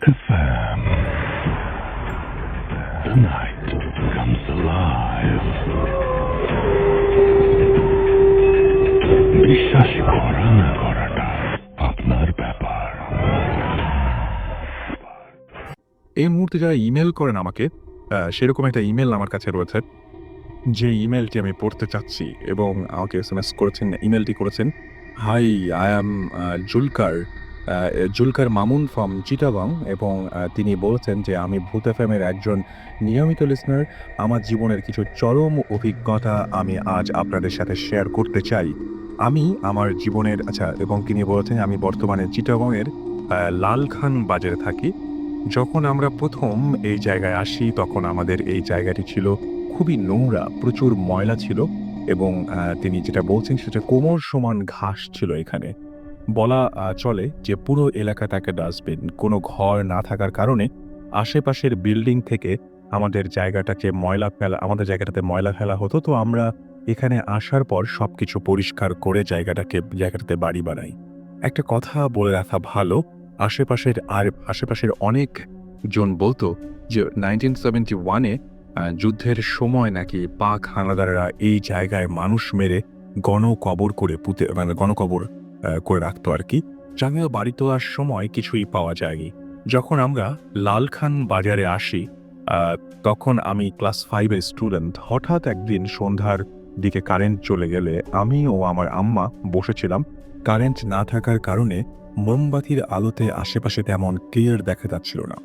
FM. The night comes alive. বিশ্বাস করা না করাটা আপনার ব্যাপার। এই মুহূর্তে যারা ইমেল করেন আমাকে, সেরকম একটা ইমেল আমার কাছে রয়েছে। যে ইমেলটি আমি পড়তে চাচ্ছি এবং আমাকে এসএমএস করেছেন, ইমেলটি করেছেন, hi, I am Zulkar Mamun from Chittagong, এবং তিনি বলেছেন যে আমি ভূত এফএমের একজন নিয়মিত লিসনার। আমার জীবনের কিছু চরম অভিজ্ঞতা আমি আজ আপনাদের সাথে শেয়ার করতে চাই। আমি আমার জীবনের এবং তিনি বলেছেন আমি বর্তমানে চিটাগংয়ের লালখান বাজারে থাকি। যখন আমরা প্রথম এই জায়গায় আসি তখন আমাদের এই জায়গাটি ছিল খুবই নোংরা, প্রচুর ময়লা ছিল, এবং তিনি যেটা বলছেন সেটা কোমর সমান ঘাস ছিল এখানে। বলা চলে যে পুরো এলাকাটাকে ডাস্টবিন। কোনো ঘর না থাকার কারণে আশেপাশের বিল্ডিং থেকে আমাদের জায়গাটাতে ময়লা ফেলা হতো। তো আমরা এখানে আসার পর সবকিছু পরিষ্কার করে জায়গাটাতে বাড়ি বানাই। একটা কথা বলে রাখা ভালো, আশেপাশের অনেক জন বলতো যে 1971-এ যুদ্ধের সময় নাকি পাক হানাদাররা এই জায়গায় মানুষ মেরে গণকবর করে রাখতো আর কি। জামিয়া বাড়ি তোলার সময় কিছুই পাওয়া যায়নি। যখন আমরা লালখান বাজারে আসি, তখন আমি ক্লাস 5-এর স্টুডেন্ট। হঠাৎ একদিন সন্ধ্যার দিকে কারেন্ট চলে গেলে আমি ও আমার আম্মা বসেছিলাম। কারেন্ট না থাকার কারণে মোমবাতির আলোতে আশেপাশে তেমন ক্লিয়ার দেখা যাচ্ছিল না।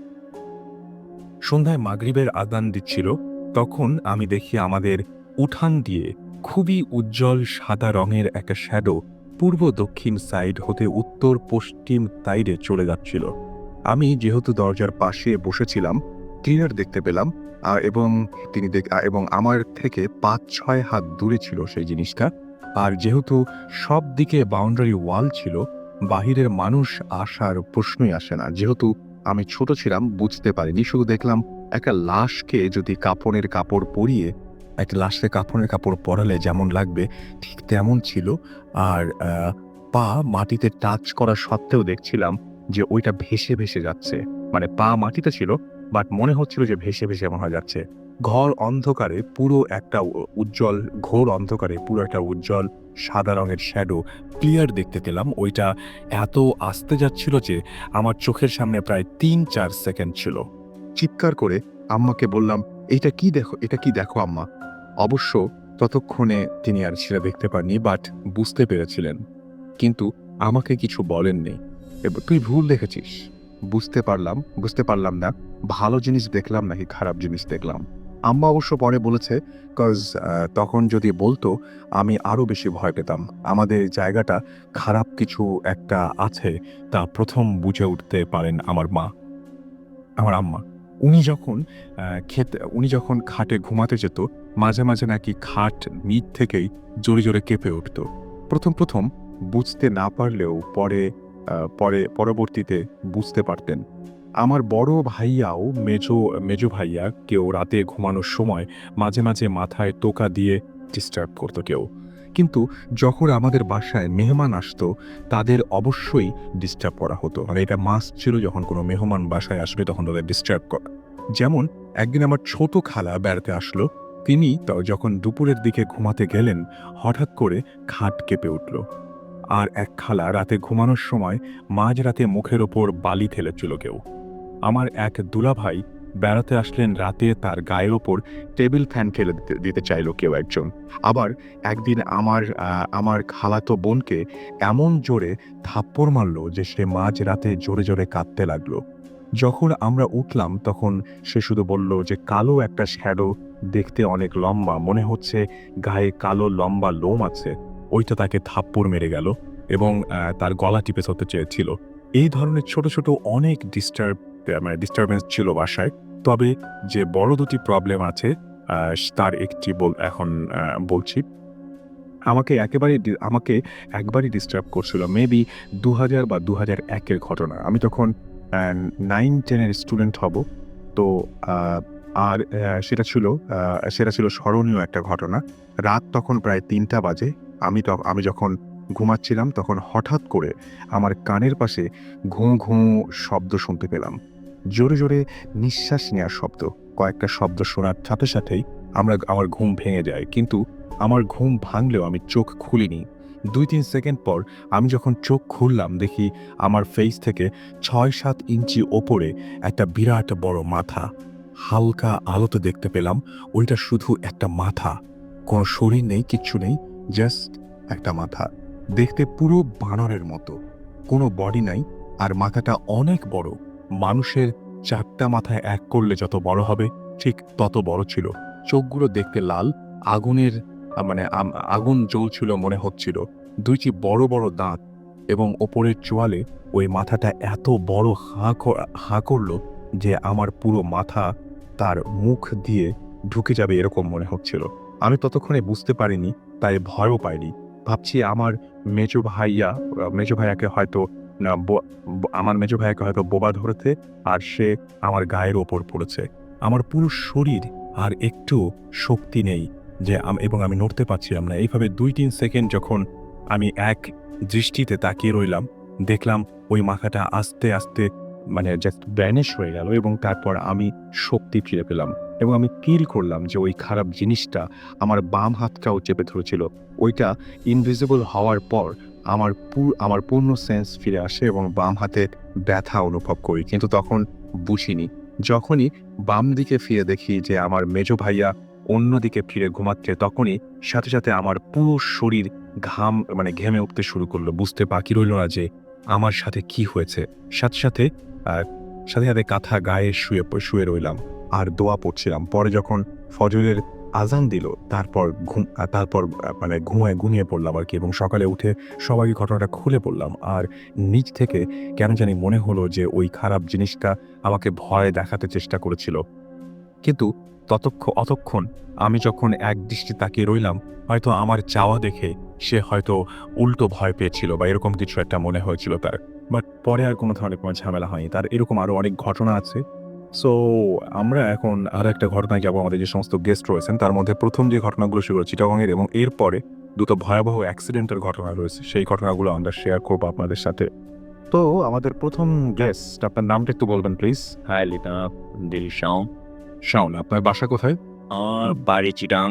সন্ধ্যায় মাগরিবের আযান দিচ্ছিল, তখন আমি দেখি আমাদের উঠান দিয়ে খুবই উজ্জ্বল সাদা রঙের একটা শ্যাডো পূর্ব দক্ষিণ সাইড হতে উত্তর পশ্চিম সাইডে চলে যাচ্ছিল। আমি যেহেতু দরজার পাশে বসেছিলাম, ক্লিয়ার দেখতে পেলাম, এবং আমার থেকে 5-6 হাত দূরে ছিল সেই জিনিসটা। আর যেহেতু সব দিকে বাউন্ডারি ওয়াল ছিল, বাহিরের মানুষ আসার প্রশ্নই আসে না। যেহেতু আমি ছোট ছিলাম, বুঝতে পারিনি, শুধু দেখলাম একটা লাশকে যদি কাফনের কাপড় পরালে যেমন লাগবে ঠিক তেমন ছিল। আর পা মাটিতে টাচ করা সত্ত্বেও দেখছিলাম যে ওইটা ভেসে ভেসে যাচ্ছে। মানে পা মাটিতে ছিল, বাট মনে হচ্ছিল যে ভেসে ভেসে মনে হয় যাচ্ছে। ঘোর অন্ধকারে পুরো একটা উজ্জ্বল সাদা রঙের শ্যাডো ক্লিয়ার দেখতে পেলাম। ওইটা এত আস্তে যাচ্ছিল যে আমার চোখের সামনে প্রায় 3-4 সেকেন্ড ছিল। চিৎকার করে আম্মাকে বললাম, এটা কি দেখো আম্মা। অবশ্য ততক্ষণে তিনি আর সেটা দেখতে পাননি, বাট বুঝতে পেরেছিলেন, কিন্তু আমাকে কিছু বলেননি। তুই ভুল দেখেছিস। বুঝতে পারলাম না ভালো জিনিস দেখলাম নাকি খারাপ জিনিস দেখলাম। আম্মা অবশ্য পরে বলেছে, তখন যদি বলতো আমি আরো বেশি ভয় পেতাম। আমাদের জায়গাটা খারাপ কিছু একটা আছে তা প্রথম বুঝে উঠতে পারেন আমার আম্মা। উনি যখন খাটে ঘুমাতে যেত, মাঝে মাঝে নাকি খাট নিচ থেকেই জোরে জোরে কেঁপে উঠত। প্রথম বুঝতে না পারলেও পরবর্তীতে বুঝতে পারতেন। আমার বড় ভাইয়াও মেজো ভাইয়া কেউ রাতে ঘুমানোর সময় মাঝে মাঝে মাথায় টোকা দিয়ে ডিস্টার্ব করতো কেউ। কিন্তু যখন আমাদের বাসায় মেহমান আসতো তাদের অবশ্যই ডিস্টার্ব করা হতো। মানে এটা মাস্ট ছিল, যখন কোনো মেহমান বাসায় আসবে তখন তাদের ডিস্টার্ব করা। যেমন একদিন আমার ছোট খালা বেড়াতে আসলো। তিনি যখন দুপুরের দিকে ঘুমাতে গেলেন, হঠাৎ করে খাট কেঁপে উঠল। আর এক খালা রাতে ঘুমানোর সময় মাঝরাতে মুখের ওপর বালি ঠেলেছিল কেউ। আমার এক দুলাভাই বেড়াতে আসলেন রাতে, তার গায়ের ওপর টেবিল ফ্যান ঠেলে দিতে চাইল কেউ একজন। আবার একদিন আমার খালাতো বোনকে এমন জোরে থাপ্পড় মারল যে সে মাঝরাতে জোরে জোরে কাঁদতে লাগলো। যখন আমরা উঠলাম তখন সে শুধু বলল যে কালো একটা শ্যাডো, দেখতে অনেক লম্বা, মনে হচ্ছে গায়ে কালো লম্বা লোম আছে, ওইটা তাকে থাপ্পড় মেরে গেল এবং তার গলা টিপে ধরতে চেয়েছিল। এই ধরনের ছোট ছোট অনেক ডিস্টারবেন্স ছিল বাসায়। তবে যে বড় দুটি প্রবলেম আছে তার একটি এখন বলছি। আমাকে একবারই ডিস্টার্ব করছিল, মেবি 2000 বা 2001-এর ঘটনা। আমি তখন 9-10-এর স্টুডেন্ট হব। তো আর সেটা ছিল স্মরণীয় একটা ঘটনা। রাত তখন প্রায় 3টা বাজে। আমি যখন ঘুমাচ্ছিলাম তখন হঠাৎ করে আমার কানের পাশে ঘুঁ ঘুঁ শব্দ শুনতে পেলাম। জোরে জোরে নিঃশ্বাস নেওয়ার শব্দ। কয়েকটা শব্দ শোনার সাথে সাথেই আমার ঘুম ভেঙে যায়। কিন্তু আমার ঘুম ভাঙলেও আমি চোখ খুলিনি। ২-৩ সেকেন্ড পর আমি যখন চোখ খুললাম দেখি আমার ফেস থেকে ৬-৭ ইঞ্চি ওপরে একটা বিরাট বড় মাথা। হালকা আলোতে দেখতে পেলাম ওইটা শুধু একটা মাথা। কোনো শরীর নেই, কিচ্ছু নেই, জাস্ট একটা মাথা। দেখতে পুরো বানরের মতো, কোনো বডি নাই, আর মাথাটা অনেক বড়। মানুষের ৪টা মাথায় এক করলে যত বড় হবে ঠিক তত বড় ছিল। চোখগুলো দেখতে লাল, আগুনের মানে আগুন জ্বলছিল মনে হচ্ছিল। ২টি বড় বড় দাঁত এবং ওপরের চোয়ালে ওই মাথাটা এত বড় হাঁ করল যে আমার পুরো মাথা তার মুখ দিয়ে ঢুকে যাবে এরকম মনে হচ্ছিল। আমি ততক্ষণে বুঝতে পারিনি, তাই ভয়ও পাইনি। ভাবছি আমার মেজো ভাইয়াকে হয়তো আমার মেজো ভাইয়াকে হয়তো বোবা ধরেছে, আর সে আমার গায়ের ওপর পড়েছে। আমার পুরো শরীর আর একটু শক্তি নেই যে এবং আমি নড়তে পারছিলাম না। এইভাবে ২-৩ সেকেন্ড যখন আমি এক দৃষ্টিতে তাকিয়ে রইলাম, দেখলাম ওই মাথাটা আস্তে আস্তে মানে জাস্ট ভ্যানিশ হয়ে গেল এবং তারপর আমি শক্তি ফিরে পেলাম এবং আমি ফিল করলাম যে ওই খারাপ জিনিসটা আমার বাম হাতটাও চেপে ধরেছিল। ওইটা ইনভিজিবল হওয়ার পর আমার পূর্ণ সেন্স ফিরে আসে এবং বাম হাতে ব্যথা অনুভব করি, কিন্তু তখন বুঝিনি। যখনই বাম দিকে ফিরে দেখি যে আমার মেজো ভাইয়া অন্যদিকে ফিরে ঘুমাচ্ছে, তখনই সাথে সাথে আমার পুরো শরীর ঘেমে উঠতে শুরু করলো। বুঝতে বাকি রইল না যে আমার সাথে কি হয়েছে। সাথে সাথে সাথে সাথে কাঁথা গায়ে শুয়ে রইলাম আর দোয়া পড়ছিলাম। পরে যখন ফজরের আজান দিল, তারপর ঘুমিয়ে পড়লাম আর কি, এবং সকালে উঠে সবাইকে ঘটনাটা খুলে বললাম। আর নিজ থেকে কেন জানি মনে হলো যে ওই খারাপ জিনিসটা আমাকে ভয় দেখাতে চেষ্টা করেছিল। কিন্তু অতক্ষণ আমি যখন এক দৃষ্টি তাকিয়ে রইলাম, হয়তো আমার চাওয়া দেখে সে হয়তো উল্টো ভয় পেয়েছিল বা এরকম কিছু একটা মনে হয়েছিল তার। বাট পরে আর কোনো ধরনের কোনো ঝামেলা হয়নি। তার এরকম আরও অনেক ঘটনা আছে। সো আমরা এখন আরো একটা ঘটনায় যাবো। আমাদের যে সমস্ত গেস্ট রয়েছেন তার মধ্যে প্রথম যে ঘটনাগুলো সেগুলো চিটাগংয়ের, এবং এরপরে দুটো ভয়াবহ অ্যাক্সিডেন্টের ঘটনা রয়েছে, সেই ঘটনাগুলো আমরা শেয়ার করবো আপনাদের সাথে। তো আমাদের প্রথম গেস্ট, আপনার নামটা একটু বলবেন প্লিজ। হাই লিটা, দিল শাওন। শাওন, আপনার বাসা কোথায়? আমার বাড়ি চিটাং,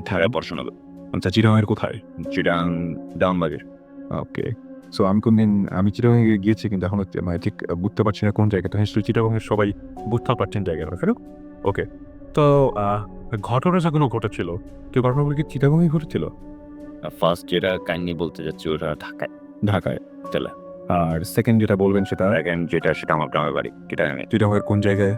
ঢাকায় পড়াশোনা করি। আচ্ছা, চিটাগংয়ের কোথায়? চিটাং ডাউনবাগের। ওকে। সো আমি চিটাগং গিয়েছি, কিন্তু এখন মানে ঠিক বুঝতে পারছি না কোন জায়গাটা। নিশ্চয়ই চিটাগংয়ের সবাই বুঝতে পারছেন জায়গাটা, তাই না? ওকে। তো ঘটনা যেগুলো ঘটেছিল, ঘটনাগুলো কি চিটাগংয়ে ঘটেছিল? ফার্স্ট যেটা কাহিনী বলতে যাচ্ছি ওটা ঢাকায়। ঢাকায়। চলে। আর সেকেন্ড যেটা বলবেন সেটা? সেকেন্ড যেটা সেটা আমার গ্রামের বাড়ি চিটাগাঙে। চিটাগংয়ের কোন জায়গায়?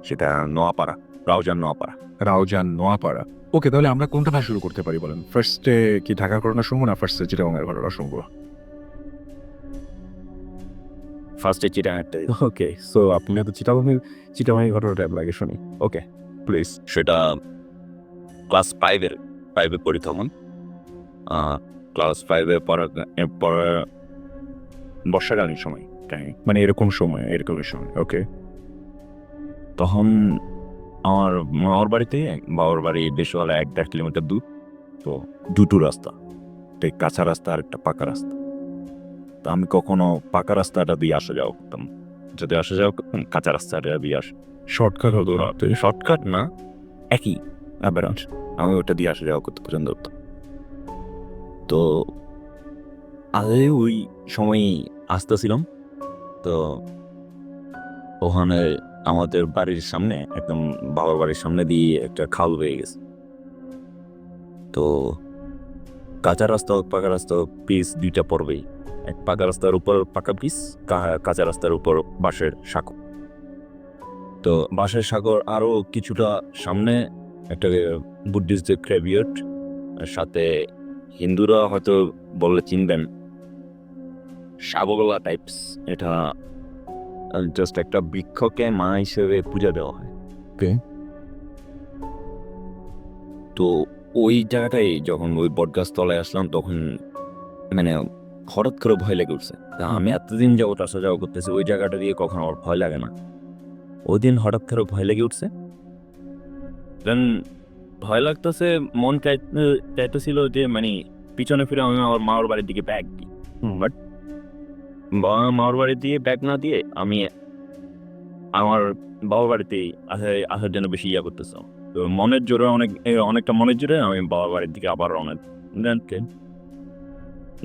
সেটা নোয়াপাড়া, রাউজান নোয়াপাড়া। রাউজান নোয়াপাড়া। ওকে, তাহলে আমরা কোনটা ভাষা শুরু করতে পারি বলেন? ফার্স্টে কি ঢাকার ঘটনা শুনবো, না ফার্স্টে চিটাগংয়ের ঘটনা শুনবো? ফার্স্টে চিটাগাংটা। ওকে, সো আপনি তো চিটাগংয়ের ঘটনাটা লাগে শুনি। ওকে, প্লিজ। সেটা ক্লাস ফাইভে পড়ি তখন। ক্লাস ফাইভে পড়ার বর্ষাকালীন সময়, মানে এরকমই সময়। ওকে। তখন আমার মামার বাড়িতে বাবার বাড়ি দেশওয়ালা 1-1.5 কিলোমিটার দূর। তো দুটো রাস্তা, একটা কাঁচা রাস্তা আর একটা পাকা রাস্তা। তো আমি কখনো পাকা রাস্তাটা দিয়ে আসা যাওয়া করতাম, যদি আসা যাওয়া করতাম কাঁচা রাস্তাটা দিয়ে শর্টকাট হতো না? শর্টকাট না, একই অ্যাভারেজ। আমি ওটা দিয়ে আসা যাওয়া করতে পছন্দ করতাম। তো আগে ওই সময়ই আসতেছিলাম, তো ওখানে আমাদের বাড়ির সামনে, একদম বাবার বাড়ির সামনে দিয়ে একটা খাল হয়ে গেছে। তো কাঁচা রাস্তা হোক পাকা রাস্তা হোক, পিস দুইটা পড়বেই। এক পাকা রাস্তার উপর পাকা পিস, কাঁচা রাস্তার উপর বাঁশের সাঁকো। তো বাঁশের সাঁকোর আরও কিছুটা সামনে একটা বুদ্ধিস্টদের গ্রেভিয়ার্ড, সাথে হিন্দুরা হয়তো বললে চিনবেন, সাবগোলা টাইপস। এটা জাস্ট একটা বৃক্ষকে মা হিসেবে পূজা দেওয়া হয়। ওকে। তো ওই জায়গাটাই যখন ওই বটগাছ তলায় আসলাম, তখন মানে হঠাৎ করে ভয় লেগে উঠছে। আমি এতদিন যাবত আসা যাওয়া করতেছি ওই জায়গাটা দিয়ে, কখনো আমার ভয় লাগে না। ওই দিন হঠাৎ করে ভয় লেগে উঠছে। দেন ভয় লাগতেছে, মন চাইতেছিল যে মানে পিছনে ফিরে আমি আমার মাওর বাড়ির দিকে ব্যাগ দিই। বাট মাওর বাড়ির দিকে ব্যাগ না দিয়ে আমি আমার বাবা বাড়িতেই আসার জন্য বেশি ইয়া করতেছে। তো মনের জোরে অনেকটা মনের জোরে আমি বাবার বাড়ির দিকে আবার রওনা দিই।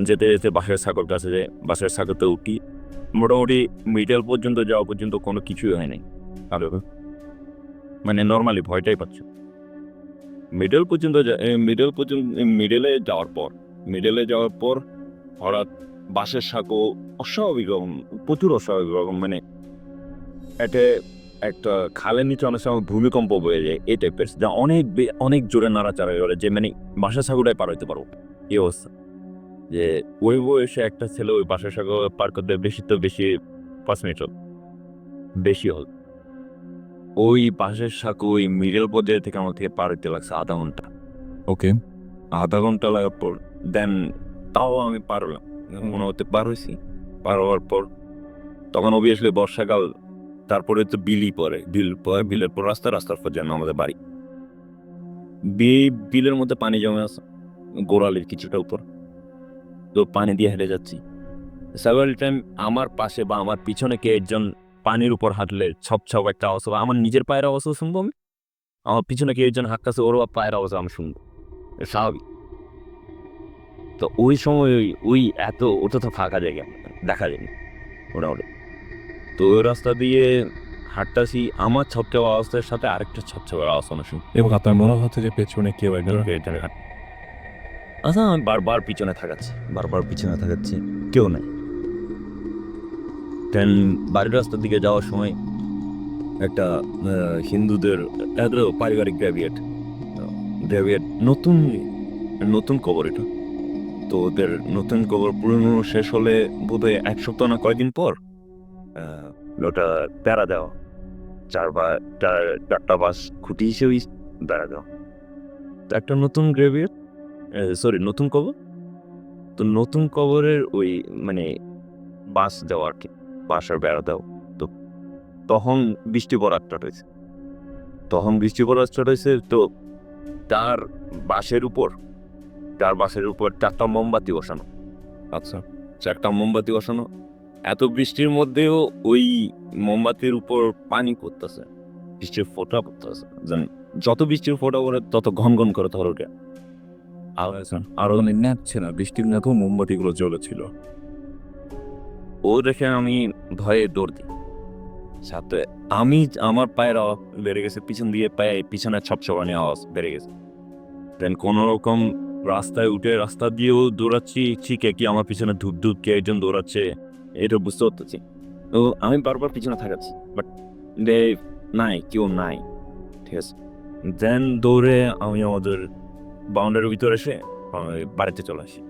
যেতে যেতে বাসার সাঁকোর কাছে যে বাসার সাঁকোতে উঠি, মোটামুটি মিডল পর্যন্ত যাওয়া পর্যন্ত কোনো কিছুই হয় নাই। আর মানে নর্মালি ভয়টাই পাচ্ছে। মিডলে যাওয়ার পর হঠাৎ বাসের সাঁকো অস্বাভাবিক রকম, প্রচুর অস্বাভাবিক রকম, মানে একটা খালের নিচে অনেক সময় ভূমিকম্প বয়ে যায় এই টাইপের, যা অনেক জোরে নাড়াচাড়া করে, যে মানে বাসার সাঁকোটাই পার হইতে পারবো এই অবস্থা। যে ওই বয়সে একটা ছেলে ওই বাসার সাঁকো পার করতে বেশি 5 মিনিট হল, বেশি হল। ওই বাসের সাঁকো ওই মিডল পর্যায়ে থেকে আমার থেকে পার হইতে লাগছে আধা ঘন্টা। ওকে, আধা ঘন্টা লাগার পর দেন তাও আমি পার হলাম, মনে হতে পার হয়েছি। পার হওয়ার পর তখন অবভিয়াসলি বর্ষাকাল, তারপরে তো বিলের পর রাস্তার পর যেন আমাদের বাড়ি। বিলের মধ্যে পানি জমে আছে গোড়ালির কিছুটা উপর, তো পানি দিয়ে হেঁটে যাচ্ছি। সেভারাল টাইম আমার পাশে বা আমার পিছনে কে একজন পানির উপর হাঁটলে ছপ একটা আওয়াজ হবে, আমার নিজের পায়ের আওয়াজও শুনবো আমি, আমার পিছনে কে একজন হাঁটতেছে ওরও পায়ের আওয়াজ আমি শুনবো, স্বাভাবিক। তো ওই সময় ওই ওটা তো ফাঁকা জায়গা, দেখা যায়নি মোটামুটি। তো ওই রাস্তা দিয়ে হাঁটতাছি, আমার ছপছাপ আওয়াজের সাথে আরেকটা ছপছাপের আওয়াজ শোনা শুনি। এবং আপনার মনে হচ্ছে যে পেছনে কেউ একজন আচ্ছা, আমি বারবার পিছনে থাকাচ্ছি, কেউ নাই। দেন বাড়ির রাস্তার দিকে যাওয়ার সময় একটা হিন্দুদের পারিবারিক গ্র্যাভিয়েট নতুন কবর এটা। তো ওদের নতুন কবর পুরনো শেষ হলে বোধহয় 1 সপ্তাহ না কয়েকদিন পর ওটা বেড়া দেওয়া, 4 বাস খুঁটি হিসেবে বেড়া দেওয়া। তো একটা নতুন গ্রেভিয়েট, নতুন কবর। তো নতুন কবরের ওই মানে বাস দেওয়া আর কি, বাসার বেড়া দেওয়া। তো তখন বৃষ্টি পড়া স্টার্ট হয়েছে। তো তার বাসের উপর 4টা মোমবাতি বসানো। আচ্ছা, 4টা মোমবাতি বসানো। এত বৃষ্টির মধ্যেও ওই মোমবাতির উপর পানি পড়তেছে, বৃষ্টির ফোঁটা পড়তেছে। যত বৃষ্টির ফোঁটা পড়ে তত ঘন ঘন করে ধর ওঠে। আরো নেচ্ছে না, বৃষ্টির মতো মোমবাতিগুলো জ্বলেছিল। ও দেখে আমি ভয়ে দৌড় দিই। সাথে আমার পায়ের আওয়াজ বেড়ে গেছে, পিছনে ছপছপানি আওয়াজ বেড়ে গেছে। দেন কোনো রকম রাস্তায় উঠে রাস্তা দিয়েও দৌড়াচ্ছি, ঠিক কি আমার পিছনে ধূপ কে একজন দৌড়াচ্ছে, এটা বুঝতে পারতেছি। তো আমি বারবার পিছনে থাকাচ্ছি, বাট কেউ নাই, ঠিক আছে। দেন দৌড়ে আমি আমাদের বাউন্ডারির ভিতরে এসে বাড়িতে চলে আসি।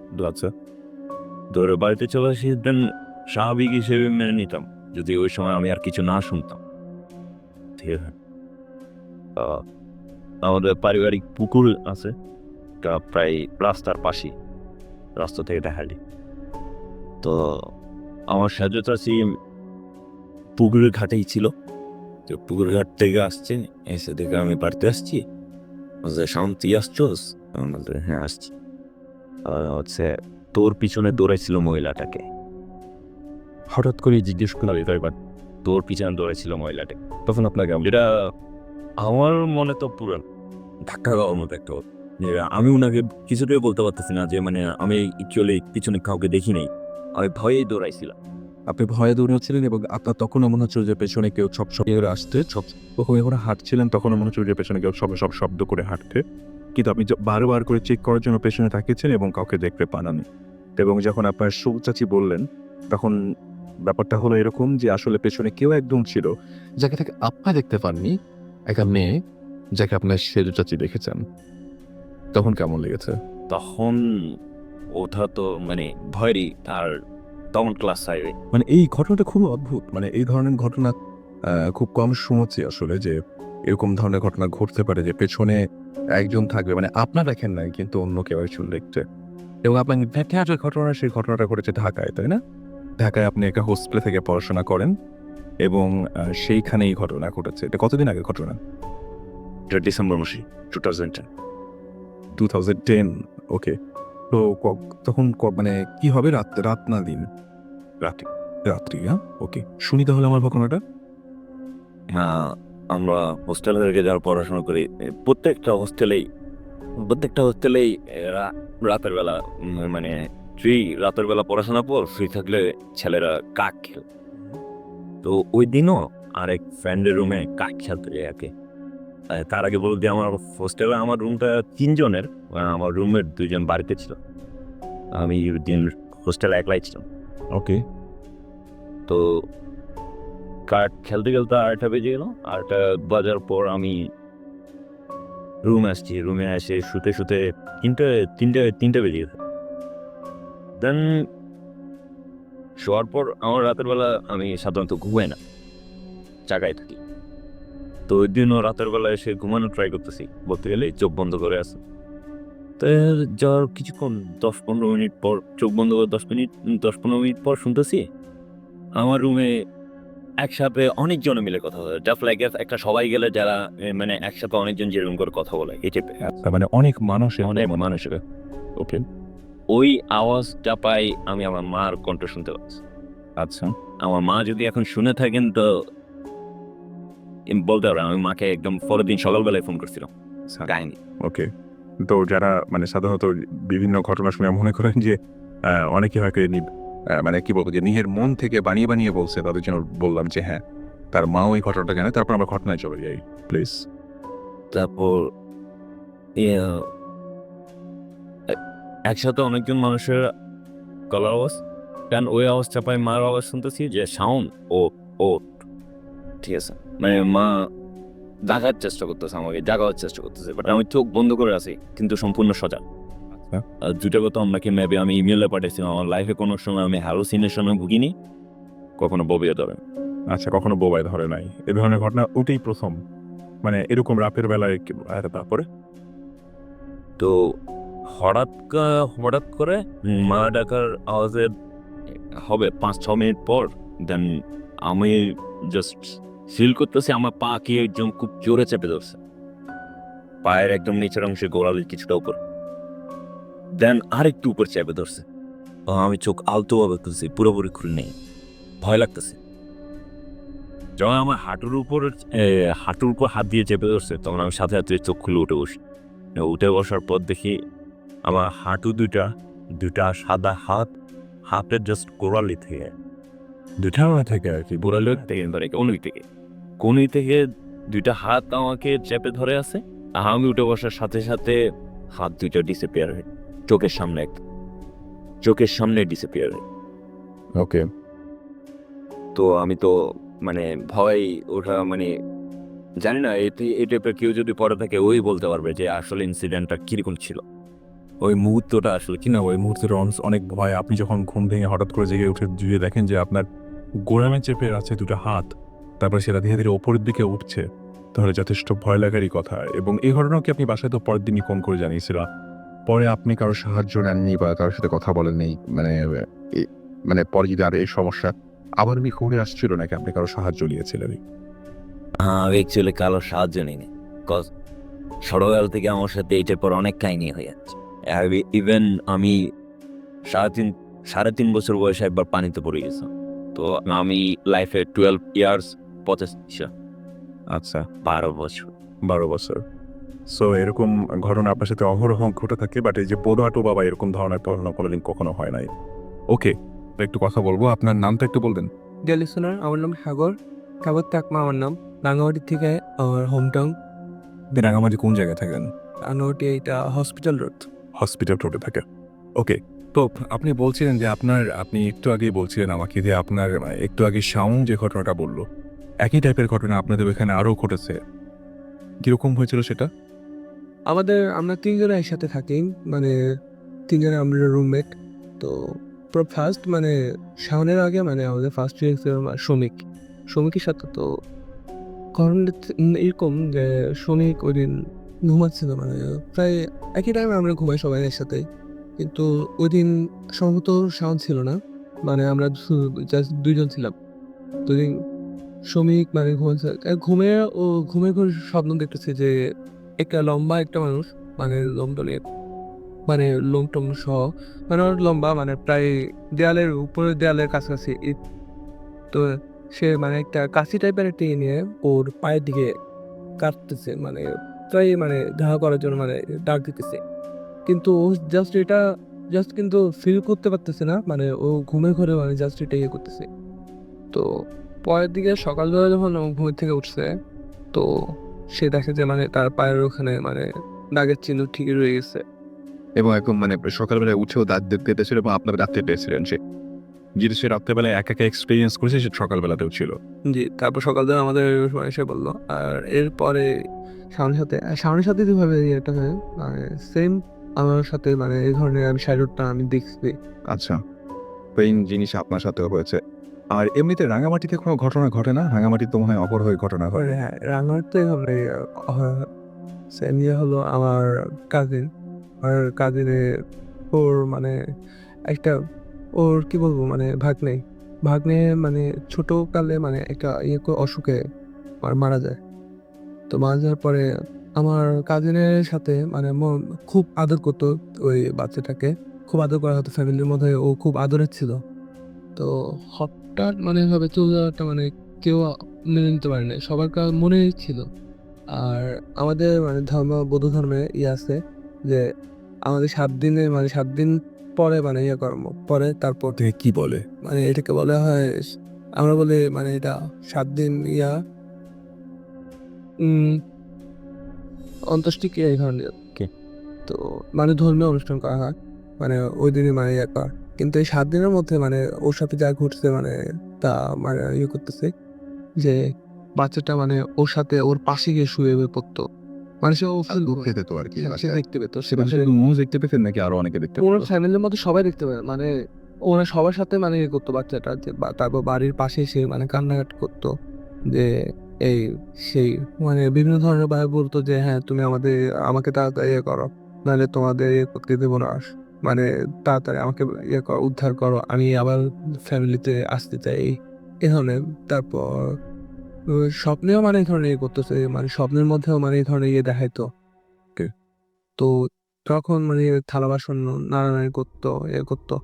দৌড়ে বাড়িতে চলে আসি। দেন স্বাভাবিক হিসেবে মেনে নিতাম যদি ওই সময় আমি আর কিছু না শুনতাম, ঠিক আছে। আমাদের পারিবারিক পুকুর আছে প্রায় রাস্তার পাশেই, রাস্তা থেকে দেখা যায়। তো আমার সাহায্য চাষি পুকুরের ঘাটেই ছিল। তো পুকুর ঘাট থেকে আসছে, এসে দেখে আমি বাড়িতে আসছি। শান্তি আসছোস? হ্যাঁ আসছি। হচ্ছে তোর পিছনে দৌড়াইছিল মহিলাটাকে। হঠাৎ করে জিজ্ঞেস করলাম, এবার তোর পিছনে দৌড়াইছিল মহিলাটাকে। তখন আপনাকে যেটা আমার মনে তো পুরো ধাক্কা খাওয়ার মতো একটা, যে আমি ওনাকে কিছুটাই বলতে পারতেছি না যে মানে আমি অ্যাকচুয়ালি পিছনে কাউকে দেখি নাই, আমি ভয়েই দৌড়াইছিলাম। আপনি ভয়ে দৌড়াচ্ছিলেন এবং আপনার তখনও মনে হচ্ছিল যে পেছনে কেউ সব আসছে, হয়ে করে হাঁটছিলেন, তখনও মনে হচ্ছিল যে পেছনে কেউ সব শব্দ করে হাঁটতে। কিন্তু আপনি বারবার করে চেক করার জন্য পেছনে তাকিয়েছেন এবং কাউকে দেখতে পাননি। এবং যখন আপনার সবু চাচি বললেন, তখন ব্যাপারটা হলো এরকম যে আসলে পেছনে কেউ একদম ছিল, যাকে থেকে আপনি দেখতে পাননি, একটা মেয়ে যাকে আপনার সেজু চাচি দেখেছেন। তখন কেমন লেগেছে? তখন ওঠা তো মানে ভয়েরই, আর তখন ক্লাস 5। মানে এই ঘটনাটা খুব অদ্ভুত। মানে এই ধরনের ঘটনা খুব কম শুনেছি আসলে, যে এরকম ধরনের ঘটনা ঘটতে পারে যে পেছনে একজন থাকবে, মানে আপনার দেখেন নাই কিন্তু অন্য কেউ একজন দেখছে। এবং আপনার যে ঘটনা, সেই ঘটনাটা ঘটেছে ঢাকায়, তাই না? ঢাকায় আপনি একটা হোস্টেলে থেকে পড়াশোনা করেন এবং সেইখানে এই ঘটনা ঘটেছে। এটা কতদিন আগে ঘটনা? এটা ডিসেম্বর মাসে 2010। ওকে। তো তখন মানে কি হবে, রাত না দিন? রাতে। রাত্রি। হ্যাঁ, ওকে, শুনি তাহলে আমার ঘটনাটা। আমরা হোস্টেলে থেকে যারা পড়াশোনা করি প্রত্যেকটা হোস্টেলেই রাতের বেলা মানে রাতের বেলা পড়াশোনা পর ফ্রি থাকলে ছেলেরা কাক খেল। তো ওই দিনও আরেক ফ্রেন্ডের রুমে কাক খেলতে যায় আর কি। তার আগে বলতে আমার হোস্টেলে আমার রুমটা 3 জনের, আমার রুমের 2 জন বাড়িতে ছিল, আমি দিন হোস্টেলে একলাই ছিলাম। ওকে, তো কার্ড খেলতে খেলতে 8টা বেজে গেল। 8টা বাজার পর আমি রুমে এসে শুতে শুতে তিনটা বেজে গেছে। দেন শোয়ার পর আমার রাতের বেলা আমি সাধারণত ঘুমাই না, জাগায় থাকি। তো ওই দিনও রাতের বেলা এসে ঘুমানো ট্রাই করতেছি, বলতে গেলে চোখ বন্ধ করে আছে। তো যাওয়ার কিছুক্ষণ 10-15 মিনিট পর চোখ বন্ধ করে 10-15 মিনিট পর শুনতেছি আমার রুমে একসাথে অনেকজন মিলে কথা বলে, জাস্ট লাইক একটা সবাই গেলে যারা মানে একসাথে অনেকজন যেরকম করে কথা বলে এই টাইপের। তার মানে অনেক অনেক মানুষের ওকে, ওই আওয়াজটা পাই আমি আমার মার কণ্ঠ শুনতে পাচ্ছি। আচ্ছা আমার মা যদি এখন শুনে থাকেন তো বলতে পারে, আমি মাকে একদম পরের দিন সকালবেলায় ফোন করছিলাম কাহিনী। ওকে। তো যারা মানে সাধারণত বিভিন্ন ঘটনা শুনে মনে করেন যে অনেকে হয়তো মানে কি বলবো যে নিজের মন থেকে বানিয়ে বানিয়ে বলছে, তাদের জন্য বললাম যে হ্যাঁ তার মাও এই ঘটনাটা জানে। তারপর আমরা ঘটনায় চলে যাই প্লিজ। তারপর একসাথে অনেকজন মানুষের গলার আওয়াজ, কারণ ওই আওয়াজ চাপাই মার আওয়াজ শুনতেছি যে সাউন্ড ও ঠিক আছে, মানে মা জাগার চেষ্টা করতেছে, আমাকে জাগাবার চেষ্টা করতেছে, বাট আমি চোখ বন্ধ করে আছি কিন্তু সম্পূর্ণ সজাগ। আর দুটা কথা আপনাকে মেবি আমি ইমেলে পাঠিয়েছি, আমার লাইফে কোনো সময় আমি হ্যালুসিনেশনে ভুগিনি, কখনো ববিয়ে ধরে। আচ্ছা, কখনো বোবায় ধরে নাই এ ধরনের ঘটনা? ওটাই প্রথম মানে এরকম রাতের বেলায় তারপরে তো হঠাৎ করে মা ডাকার আওয়াজের হবে 5-6 মিনিট পর দেন আমি জাস্ট ফিল করতেছি আমার পা কি একদম খুব জোরে চেপে ধরছে, পায়ের একদম নিচের অংশে গোড়ালির কিছুটা উপর, দেন আরেকটু উপর চেপে ধরছে। আমি চোখ আলতোভাবে খুলছি, পুরোপুরি খুলে নেই, ভয় লাগতেছে। যখন আমার হাঁটুর উপর হাত দিয়ে চেপে ধরছে তখন আমি সাথে সাথে চোখ খুলে উঠে বসার পর দেখি আমার হাঁটু দুটা সাদা হাতের জাস্ট গোড়ালি থেকে আর কি গোড়ালি থেকে ধরে কনুই থেকে 2টা হাত আমাকে চেপে ধরে আছে। আর আমি উঠে বসার সাথে সাথে হাত 2টা ডিসঅ্যাপিয়ার হয় চোখের সামনে ডিসঅ্যাপিয়ার হয়। ওকে। তো আমি তো মানে ভয় ওঠা, মানে জানি না এই টাইপের কেউ যদি পড়ে থাকে ওই বলতে পারবে যে আসলে ইনসিডেন্টটা কিরকম ছিল, ওই মুহূর্তটা আসলে কি। না, ওই মুহূর্তের অনেক ভয়। আপনি যখন ঘুম ভেঙে হঠাৎ করে জেগে উঠে জুড়ে দেখেন যে আপনার গোড়ামে চেপে আছে 2টা হাত, তারপরে সেটা ধীরে ধীরে ওপরের দিকে উঠছে, তাহলে যথেষ্ট ভয় লাগারই কথা। এবং এই ঘটনাকে আপনি বাসায় তো পরের দিনই ফোন করে জানিয়েছিলেন, পরে আপনি কারো সাহায্য নেননি বা কারোর সাথে কথা বলেননি? মানে পরে যদি আর এই সমস্যা আবার ঘুরে আসছিল নাকি আপনি কারো সাহায্য নিয়েছিলেন? আমি অ্যাকচুয়ালি কারোর সাহায্য নিইনি, কজ ছোটবেলা থেকে আমার সাথে এই টাইপের অনেক কাহিনী হয়ে যাচ্ছে। ইভেন আমি 3.5 বছর বয়সে একবার পানিতে পড়ে গেছিলাম। তো আমি লাইফে 12 ইয়ার্স 85। আচ্ছা, 12 বছর। সো এরকম ঘটনা আপনার সাথে অহরহ ঘটে থাকে, বাট এই যে পোদাটো বাবা এরকম ধরনের ঘটনা কোনোদিন কখনো হয় নাই। ওকে, একটু কথা বলবো, আপনার নামটা একটু বলবেন? লিসনার, আমার নাম সাগর তাকমা, আমার নাম। রাঙামাটি থেকে আমার হোম টাউন। রাঙামাটি কোন জায়গায় থাকেন? রাঙামাটি এটা হসপিটাল রোডে থাকে। ওকে, তো আপনি বলছিলেন যে আপনি একটু আগেই বলছিলেন আমাকে যে আপনার একটু আগে সাউন্ড যে ঘটনাটা বললো, একই টাইপের ঘটনা আপনাদের ওখানে আরও ঘটেছে। কিরকম হয়েছিল সেটা? আমরা 3 জনে একসাথে থাকি, মানে 3 জনে আমরা রুমমেট। তো ফার্স্ট মানে শাওনের আগে মানে আমাদের ফার্স্ট ইয়ার ছিল শ্রমিকের সাথে। তো কারণ এরকম যে শ্রমিক ওই দিন ঘুমাচ্ছিল, মানে প্রায় একই টাইমে আমরা ঘুমাই সবাই একসাথে, কিন্তু ওই দিন সম্ভবত সাউন্ড ছিল না, মানে আমরা জাস্ট 2 জন ছিলাম। তো শ্রমিক মানে ঘুমের ঘরে স্বপ্ন দেখতেছে যে একটা লম্বা একটা মানুষ, মানে মানে লোমটম সহ, মানে ওর লম্বা, মানে প্রায় দেয়ালের কাছাকাছি। তো সে মানে একটা কাশি টাইপের একটা ইয়ে নিয়ে ওর পায়ের দিকে কাটতেছে, মানে প্রায় মানে ঘা করার জন্য মানে ডাক দিতেছে, কিন্তু ও জাস্ট কিন্তু ফিল করতে পারতেছে না, মানে ও ঘুমে ঘরে মানে জাস্ট এটা ইয়ে করতেছে। তো পরের দিকে সকালবেলা যখন ও ঘুমের থেকে উঠছে, তো সে দেখে যে মানে তার পায়ের ওখানে মানে দাগের চিহ্ন ঠিকই রয়ে গেছে। এবং একদম মানে সকালবেলায় উঠেও দাঁত পেতেছিল এবং আপনার রাত্রে পেয়েছিলেন সে, যেটা সে রাত্রেবেলায় একা এক্সপিরিয়েন্স করেছে সে সকালবেলাতেও ছিল। জি, তারপর সকালবেলা আমাদের এসে বললো। আর এরপরে শাওনের সাথে যেভাবে ইয়েটা হয় মানে সেম আমার সাথে মানে এই ধরনের আমি শাড়িটা আমি দেখছি। আচ্ছা, পেইন জিনিস আপনার সাথেও হয়েছে। আর এমনিতে রাঙামাটিতে কোনো ঘটনা ঘটে না? রাঙামাটি তো মনে হয় অপরহয়ের ঘটনা ঘটে। হ্যাঁ, রাঙামাটিতে এভাবে সেম ইয়ে হলো আমার কাজিন। আর কাজিনের ওর মানে একটা ওর কি বলবো মানে ভাগ্নে মানে ছোটকালে মানে একটা অসুখে মারা যায়। তো মারা যাওয়ার পরে আমার কাজিনের সাথে মানে খুব আদর করতো ওই বাচ্চাটাকে, খুব আদর করা হতো ফ্যামিলির মধ্যে, ও খুব আদরের ছিল। তো হঠাৎ মানে এভাবে চলে যাওয়াটা মানে কেউ মেনে নিতে পারে না, সবার মনেই ছিল। আর আমাদের মানে বৌদ্ধ ধর্মে আছে যে আমাদের 7 দিনে মানে 7 দিন পরে মানে কর্ম পরে তারপর থেকে কি বলে? মানে এটাকে বলা হয়, আমরা বলি মানে এটা 7 দিন উম অন্ত্যেষ্টিক্রিয়া এই ধরনের। কি? তো মানে ধর্মীয় অনুষ্ঠান করা হয় মানে ওই দিনই মানে করা, কিন্তু এই 7 দিনের মধ্যে মানে ওর সাথে যা ঘটছে মানে তা মানে করতেছে যে বাচ্চাটা মানে ওর সাথে ওর পাশে গিয়ে শুয়ে পড়তো, মানে সে পেতে তো আর কি। সে দেখতে পেতো, সে মুজ দেখতে পেতেন নাকি আরো অনেকে দেখতে ওনার পেত? ফ্যামিলির মধ্যে সবাই দেখতে পারে, মানে ওরা সবার সাথে মানে করতো বাচ্চাটা, যে তারপর বাড়ির পাশে এসে মানে কান্নাকাটি করতো যে এই সেই মানে বিভিন্ন ধরনের ভাবে বলতো যে হ্যাঁ তুমি আমাকে তাড়াতাড়ি করো, নাহলে তোমাদের করতে দেবো না, মানে তাড়াতাড়ি আমাকে করো, উদ্ধার করো, আমি আবার ফ্যামিলিতে আসতে চাই এ ধরনের। তারপর স্বপ্নেও মানে এই ধরনের করতেছে, মানে স্বপ্নের মধ্যেও মানে এই ধরনের দেখাইতো। তো তখন মানে থালা বাসন নাড়ানাড়ি করতো করতো।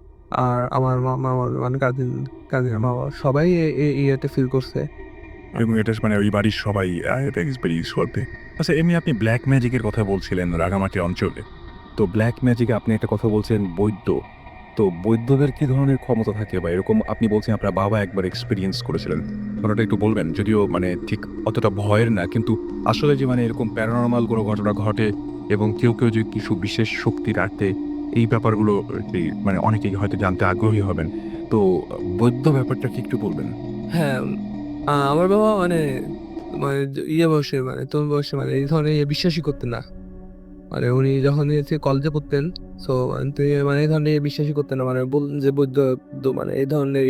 আর আমার মামা মানে কাজিন বাবা সবাই ইয়েতে ফিল করছে। এবং এটা মানে ওই বাড়ির সবাই এটা এক্সপেরিয়েন্স করতে। আচ্ছা, এমনি আপনি ব্ল্যাক ম্যাজিকের কথা বলছিলেন রাঙামাটি অঞ্চলে। তো ব্ল্যাক ম্যাজিকে আপনি একটা কথা বলছেন বৈদ্য। তো বৈদ্যদের কি ধরনের ক্ষমতা থাকে বা এরকম আপনি বলছেন আপনার বাবা একবার এক্সপেরিয়েন্স করেছিলেন। ঘটনাটা একটু বলবেন? যদিও মানে ঠিক অতটা ভয়ের না, কিন্তু আসলে যে মানে এরকম প্যারানরমাল কোনো ঘটনা ঘটে এবং কেউ যে কিছু বিশেষ শক্তি রাখতে, এই ব্যাপারগুলো মানে অনেকেই হয়তো জানতে আগ্রহী হবেন। তো বৈদ্য ব্যাপারটা কি একটু বলবেন? হ্যাঁ, আমার বাবা মানে মানে বয়সে মানে তরুণ বয়সে মানে এই ধরনের বিশ্বাসই করতেন না। মানে উনি যখন কলেজে পড়তেন, সো তিনি মানে এই ধরনের বিশ্বাসই করতেন না, মানে বললেন যে বৈদ্য মানে এই ধরনের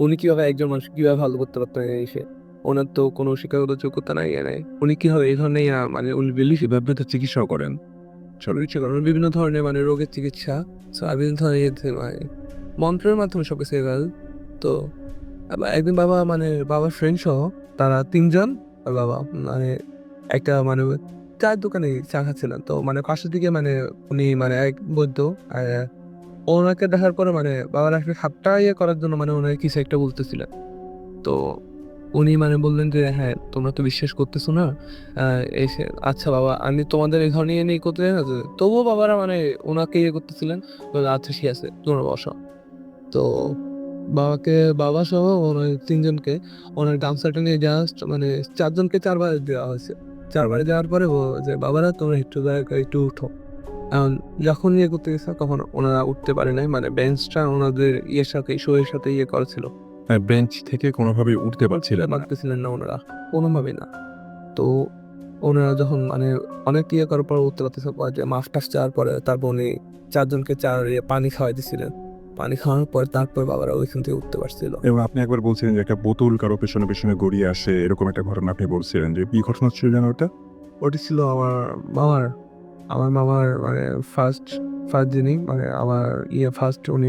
উনি কিভাবে একজন মানুষ কিভাবে ভালো করতে পারতেন এসে, ওনার তো কোনো শিক্ষাগত যোগ্যতা নাই নাই, উনি কিভাবে এই ধরনের মানে উনি বিলিফ এভাবে তো চিকিৎসাও করেন। চিকিৎসা করেন বিভিন্ন ধরনের মানে রোগের চিকিৎসা, বিভিন্ন ধরনের মানে মন্ত্রের মাধ্যমে সবকিছু তো আবার একদিন বাবার ফ্রেন্ড সহ তারা 3 জন আর বাবা মানে একটা মানে চায়ের দোকানে চা খাচ্ছিলেন, তো মানে পাশের দিকে মানে উনি মানে এক বৈদ্য আর ওনাকে দেখার পরে মানে বাবার একটা হাতটা করার জন্য মানে ওনাকে কিছু একটা বলতেছিলেন। তো উনি মানে বললেন যে হ্যাঁ তোমরা তো বিশ্বাস করতেছো না, এসে আচ্ছা বাবা আমি তোমাদের এই ধরনের নিয়ে করতে চাই না, তবুও বাবারা মানে ওনাকে করতেছিলেন, বললেন, আচ্ছা ঠিক আছে তোমরা বসো। তো বাবা সহ ওনার 3জনকে ওনার গামছাটা নিয়ে জাস্ট মানে 4জনকে 4 বার দেওয়া হয়েছে। 4 বার দেওয়ার পরে যে বাবারা তোমরা একটু দয়া করে একটু উঠো। এখন যখন করতে গেছে তখন ওনারা উঠতে পারে নাই, মানে বেঞ্চটা ওনাদের সাথে শোয়ের সাথে করা ছিল, বেঞ্চ থেকে কোনোভাবেই উঠতে পারছিলেন না। পারতেছিলেন না ওনারা, কোনোভাবেই না। তো ওনারা যখন মানে অনেক করার পর উঠতে পারতেছে, যে মাফ টাফ চাওয়ার পরে তারপর উনি 4জনকে পানি খাওয়াই দিছিলেন। পানি খাওয়ানোর পর তারপর বাবারা ওইখান থেকে উঠতে পারছিল। এবং আপনি একবার বলছিলেন যে একটা বোতল কারো পেছনে গড়িয়ে আসে, এরকম একটা ঘটনা আপনি বলছিলেন, যে কি ঘটনা ছিল যেন ওটা? ওটি ছিল আমার মামার মানে ফার্স্ট যিনি মানে আমার ফার্স্ট উনি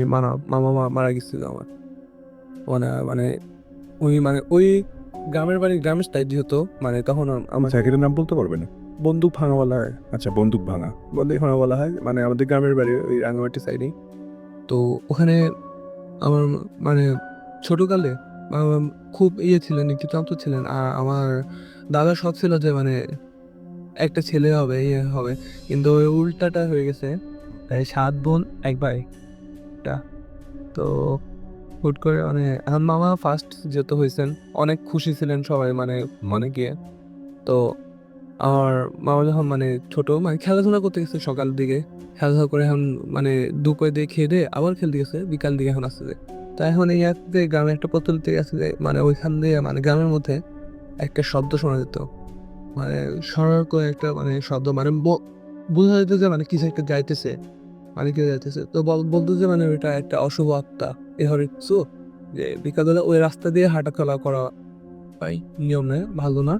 মামা মারা গেছিল আমার, মানে মানে উনি মানে ওই গ্রামের সাইড যেহেতু মানে তখন আমার জায়গাটার নাম বলতে পারবেন? বন্দুক ভাঙা বলা হয়। আচ্ছা, বন্দুক ভাঙা। বন্দুক ভাঙা বলা হয়, মানে আমাদের গ্রামের বাড়ি ওই রাঙামাটি সাইডে। তো ওখানে আমার মানে ছোটকালে খুব ছিলেন, একটু চঞ্চল ছিলেন। আর আমার দাদার শখ ছিল যে মানে একটা ছেলে হবে, হবে। কিন্তু ওই উল্টাটা হয়ে গেছে। তাই ৭ বোন ১ ভাই। টা তো হুট করে মানে এখন মামা ফার্স্ট যেহেতু হইছেন, অনেক খুশি ছিলেন সবাই মানে মনে গিয়ে। তো আমার মামা যখন মানে ছোট মানে খেলাধুলা করতে গেছে সকালের দিকে। খেলাধুলা করে এখন মানে দুপুরের দিকে খেয়ে দেয়ে আবার খেলতে গেছে। বিকাল দিকে এখন আসতেছে। তো এখন এই গ্রামে একটা প্রচলিত আছে যে মানে ওইখান দিয়ে মানে গ্রামের মধ্যে একটা শব্দ শোনা যেত। মানে সরার করে একটা মানে শব্দ মানে বোঝা যেত যে মানে কিছু একটা গাইতেছে। মানে কেউ যাইতেছে। তো বলতো যে মানে ওইটা একটা অশুভ আত্মা। এ ধরনের কিছু যে বিকালবেলা ওই রাস্তা দিয়ে হাঁটাচলা করা ভাই নিয়ম নেই, ভালো না।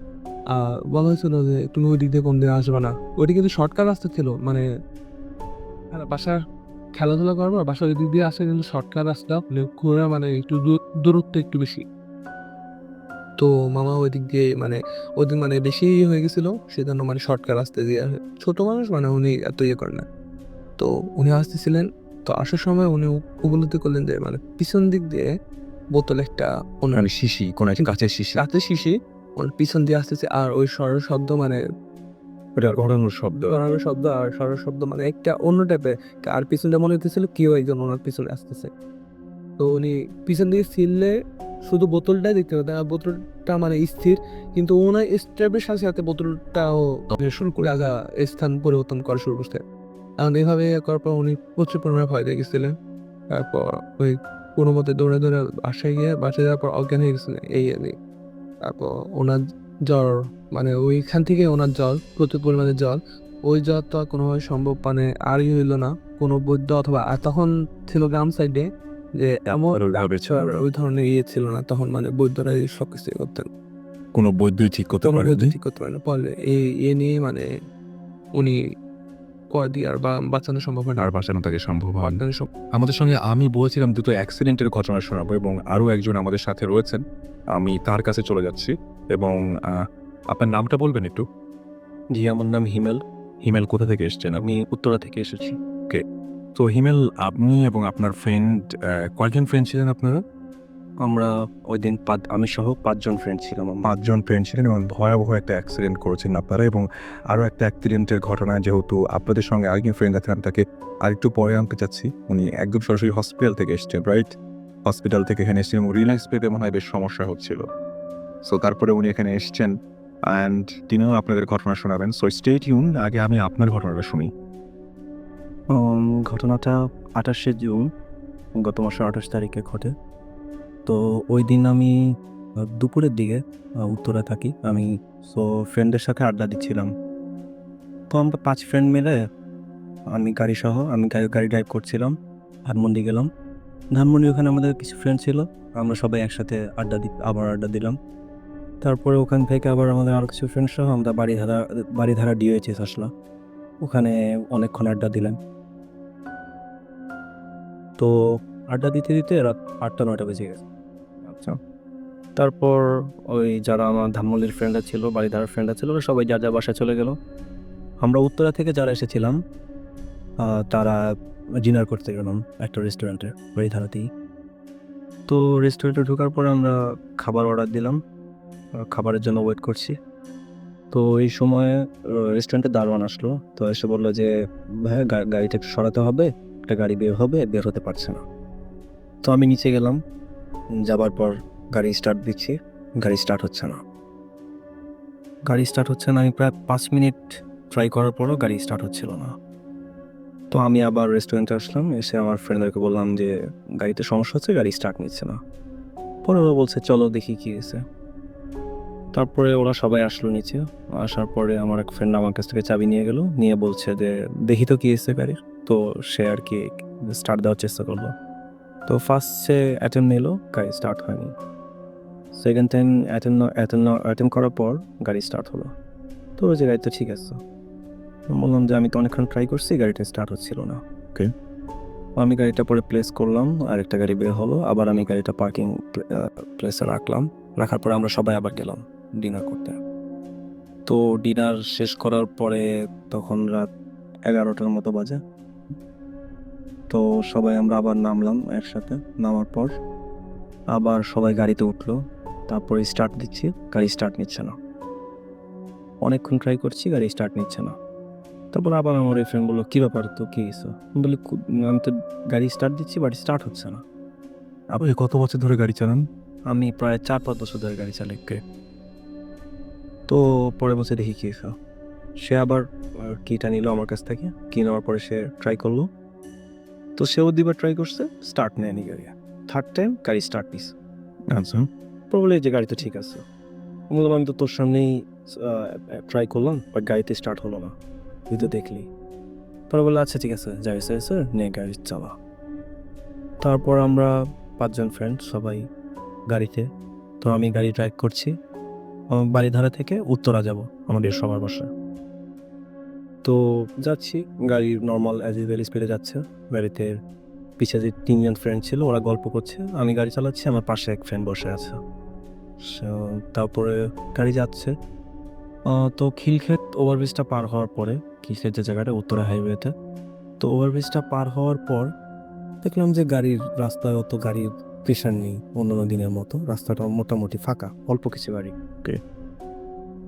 বলা হয়েছিল যে তুমি ওই দিক দিয়ে কোনদিন আসবে না। ওইটা কিন্তু শর্টকাট রাস্তা ছিল। মানে বাসার খেলাধুলা করবো বাসার ওই দিক দিয়ে আসে কিন্তু শর্টকাট রাস্তা ঘোরা মানে একটু দূরত্ব একটু বেশি। তো মামা ওই দিক দিয়ে মানে ওদিন মানে বেশি হয়ে গেছিল সেজন্য মানে শর্টকাট রাস্তা দিয়ে আসে। ছোট মানুষ মানে উনি এত ইয়ে করেন না। তো উনি আসতেছিলেন। তো আসার সময় উনি উপলব্ধি করলেন যে মানে পিছন দিক দিয়ে বোতল একটা ওনার শিশি, কোন একটা কাঁচের শিশি, কাঁচের শিশি ওনার পিছন দিয়ে আসতেছে। আর ওই সরার শব্দ মানে ওটা গড়ানোর শব্দ। গড়ানোর শব্দ আর সরার শব্দ মানে একটা অন্য টাইপের। আর পিছনটা মনে হতেছিল কেউ একজন ওনার পিছনে আসতেছে। তো উনি পিছন দিকে ফিরলে শুধু বোতলটাই দেখতে পেতেন। আর বোতলটা মানে স্থির, কিন্তু ওনার স্টেপের সাথে সাথে বোতলটাও শুরু করে আগা স্থান পরিবর্তন করা শুরু করছে। এখন এভাবে করার পর উনি প্রচুর পরিমাণে ভয় পেয়ে গেছিলেন। তারপর ওই কোনো মতে দৌড়ে বাসায় গিয়ে বাসায় যাওয়ার পর অজ্ঞান হয়ে গেছিলেন এই আর কি। তারপর ওনার জ্বর মানে ওইখান থেকে ওনার জ্বর প্রচুর পরিমাণে জ্বর। ওই জ্বর তো আর কোনোভাবে সম্ভব মানে আরই হইলো না কোনো বৈদ্য অথবা আর তখন ছিল গ্রাম সাইডে যে এমন ওই ধরনের ছিল না তখন মানে বৈদ্যরা সব কিছু করতেন। কোনো বৈদ্যই ঠিক করতে কোনো বৈদ্য পারেনি। ঠিক করতে পারে না। পরে এ নিয়ে মানে উনি কয়েদি আর বাঁচানো সম্ভব হয় না। আর বাঁচানো তাকে সম্ভব হয় না। বাঁচানো সম্ভব আমাদের সঙ্গে আমি বলেছিলাম দুটো অ্যাক্সিডেন্টের ঘটনা শোনাবো এবং আরও একজন আমাদের সাথে রয়েছেন। আমি তার কাছে চলে যাচ্ছি এবং আপনার নামটা বলবেন একটু? জি, আমার নাম হিমেল। হিমেল কোথা থেকে এসছেন? আমি উত্তরা থেকে এসেছি। তো হিমেল, আপনি এবং আপনার ফ্রেন্ড, কয়জন ফ্রেন্ড ছিলেন আপনারা? আমরা ওইদিন আমি সহ ৫ জন ফ্রেন্ড ছিলাম আমরা। ৫ জন ফ্রেন্ড ছিলেন এবং ভয়াবহ একটা অ্যাক্সিডেন্ট করেছেন আপনারা। এবং আরও একটা অ্যাক্সিডেন্টের ঘটনা, যেহেতু আপনাদের সঙ্গে আরেকজন ফ্রেন্ড আছেন, আমি তাকে আরেকটু পরে আনতে চাচ্ছি। উনি একদম সরাসরি হসপিটাল থেকে এসছেন, রাইট? হসপিটাল থেকে এখানে এসেছেন এবং রিল্যাক্স পেতে মনে হয় বেশ সমস্যা হচ্ছিল। সো তারপরে উনি এখানে এসছেন অ্যান্ড তিনিও আপনাদের ঘটনা শোনাবেন। So stay tune. আগে আমি আপনার ঘটনাটা শুনি। ঘটনাটা ২৮শে জুন গত মাসের ২৮ তারিখে ঘটে। তো ওই দিন আমি দুপুরের দিকে উত্তরা থাকি আমি। সো ফ্রেন্ডের সাথে আড্ডা দিচ্ছিলাম। তো আমরা ৫ ফ্রেন্ড মিলে আমি গাড়ি ড্রাইভ করছিলাম। ধানমন্ডি গেলাম। ধানমন্ডি ওখানে আমাদের কিছু ফ্রেন্ড ছিল। আমরা সবাই একসাথে আড্ডা দিলাম। তারপরে ওখান থেকে আবার আমাদের আরও কিছু ফ্রেন্ড সহ আমরা বাড়িধারা ডিওএইচএস আসলাম। ওখানে অনেকক্ষণ আড্ডা দিলাম। তো আড্ডা দিতে দিতে রাত ৮টা-৯টা বেজে গেছে। আচ্ছা, তারপর ওই যারা আমার ধানমন্ডির ফ্রেন্ডরা ছিল, বাড়িধারার ফ্রেন্ডরা ছিল, ওরা সবাই যার যার বাসায় চলে গেল। আমরা উত্তরা থেকে যারা এসেছিলাম তারা ডিনার করতে গেলাম একটা রেস্টুরেন্টে বাড়িধারাতেই। তো রেস্টুরেন্টে ঢোকার পরে আমরা খাবার অর্ডার দিলাম। খাবারের জন্য ওয়েট করছি। তো এই সময় রেস্টুরেন্টের দারোয়ান আসলো। তো এসে বললো যে ভাইয়া গাড়িটা একটু সরাতে হবে, একটা গাড়ি বের হতে পারছে না। তো আমি নিচে গেলাম। যাবার পর গাড়ি স্টার্ট দিচ্ছি, গাড়ি স্টার্ট হচ্ছে না। আমি প্রায় ৫ মিনিট ট্রাই করার পরও গাড়ি স্টার্ট হচ্ছিল না। তো আমি আবার রেস্টুরেন্টে আসলাম। এসে আমার ফ্রেন্ডদেরকে বললাম যে গাড়িতে সমস্যা হচ্ছে, গাড়ি স্টার্ট নিচ্ছে না। পরে ওরা বলছে চলো দেখি কী হয়েছে। তারপরে ওরা সবাই আসলো নিচে। আসার পরে আমার এক ফ্রেন্ড আমার কাছ থেকে চাবি নিয়ে গেল, নিয়ে বলছে যে দেখি তো কী হয়েছে গাড়ির। তো সে আর কি স্টার্ট দেওয়ার চেষ্টা করলো। তো ফার্স্ট সে অ্যাটেম্প নিল, গাড়ি স্টার্ট হয়নি। সেকেন্ড টাইম অ্যাটেম্প করার পর গাড়ি স্টার্ট হলো। তো ওই যে গাড়ি তো ঠিক আছে। বললাম যে আমি তো অনেকক্ষণ ট্রাই করছি, গাড়িটা স্টার্ট হচ্ছিল না। ওকে, আমি গাড়িটা পরে প্লেস করলাম, আরেকটা গাড়ি বের হলো। আবার আমি গাড়িটা পার্কিং প্লেসে রাখলাম। রাখার পরে আমরা সবাই আবার গেলাম ডিনার করতে। তো ডিনার শেষ করার পরে তখন রাত 11টার মতো বাজে। তো সবাই আমরা আবার নামলাম একসাথে। নামার পর আবার সবাই গাড়িতে উঠলো, তারপরে স্টার্ট দিচ্ছি, গাড়ি স্টার্ট নিচ্ছে না। অনেকক্ষণ ট্রাই করছি, গাড়ি স্টার্ট নিচ্ছে না। তারপর আবার আমার এই ফ্রেন্ড বললো, কী ব্যাপার, তো কী হয়েছে? আমি বলি, আমি তো গাড়ি স্টার্ট দিচ্ছি বাট স্টার্ট হচ্ছে না। আপনি কত বছর ধরে গাড়ি চালান? আমি প্রায় 4-5 বছর ধরে গাড়ি চালাই। তো পরে বসে দেখি কী হয়েছে। সে আবার কিটা নিল আমার কাছ থেকে, কি নেওয়ার পরে সে ট্রাই করলো। তো সেও দুবার ট্রাই করছে, স্টার্ট নেয়নি গাড়ি। থার্ড টাইম গাড়ি স্টার্ট নিছে। আচ্ছা, প্রবলেম যে গাড়ি তো ঠিক আছে। বললাম, আমি তো তোর সামনেই ট্রাই করলাম বাট গাড়িতে স্টার্ট হলো না, তুই তো দেখলি। পরে বললো, আচ্ছা ঠিক আছে, যাই স্যার নিয়ে গাড়ি চালা। তারপর আমরা 5 জন ফ্রেন্ড সবাই গাড়িতে। তো আমি গাড়ি ড্রাইভ করছি, বাড়িধারা থেকে উত্তরা যাব আমাদের সবার বাসা। তো যাচ্ছি, গাড়ি নর্মাল অ্যাজ ইউজুয়াল স্পিডে যাচ্ছে। গাড়িতে পিছে যে 3 জন ফ্রেন্ড ছিল ওরা গল্প করছে, আমি গাড়ি চালাচ্ছি, আমার পাশে এক ফ্রেন্ড বসে আছে। তারপরে গাড়ি যাচ্ছে। তো খিলক্ষেত ওভারব্রিজটা পার হওয়ার পরে, খিলক্ষেত যে জায়গাটা উত্তরা হাইওয়েতে, তো ওভারব্রিজটা পার হওয়ার পর দেখলাম যে গাড়ির রাস্তায় অত গাড়ির প্রেশার নেই অন্যান্য দিনের মতো। রাস্তাটা মোটামুটি ফাঁকা, অল্প কিছু গাড়ি।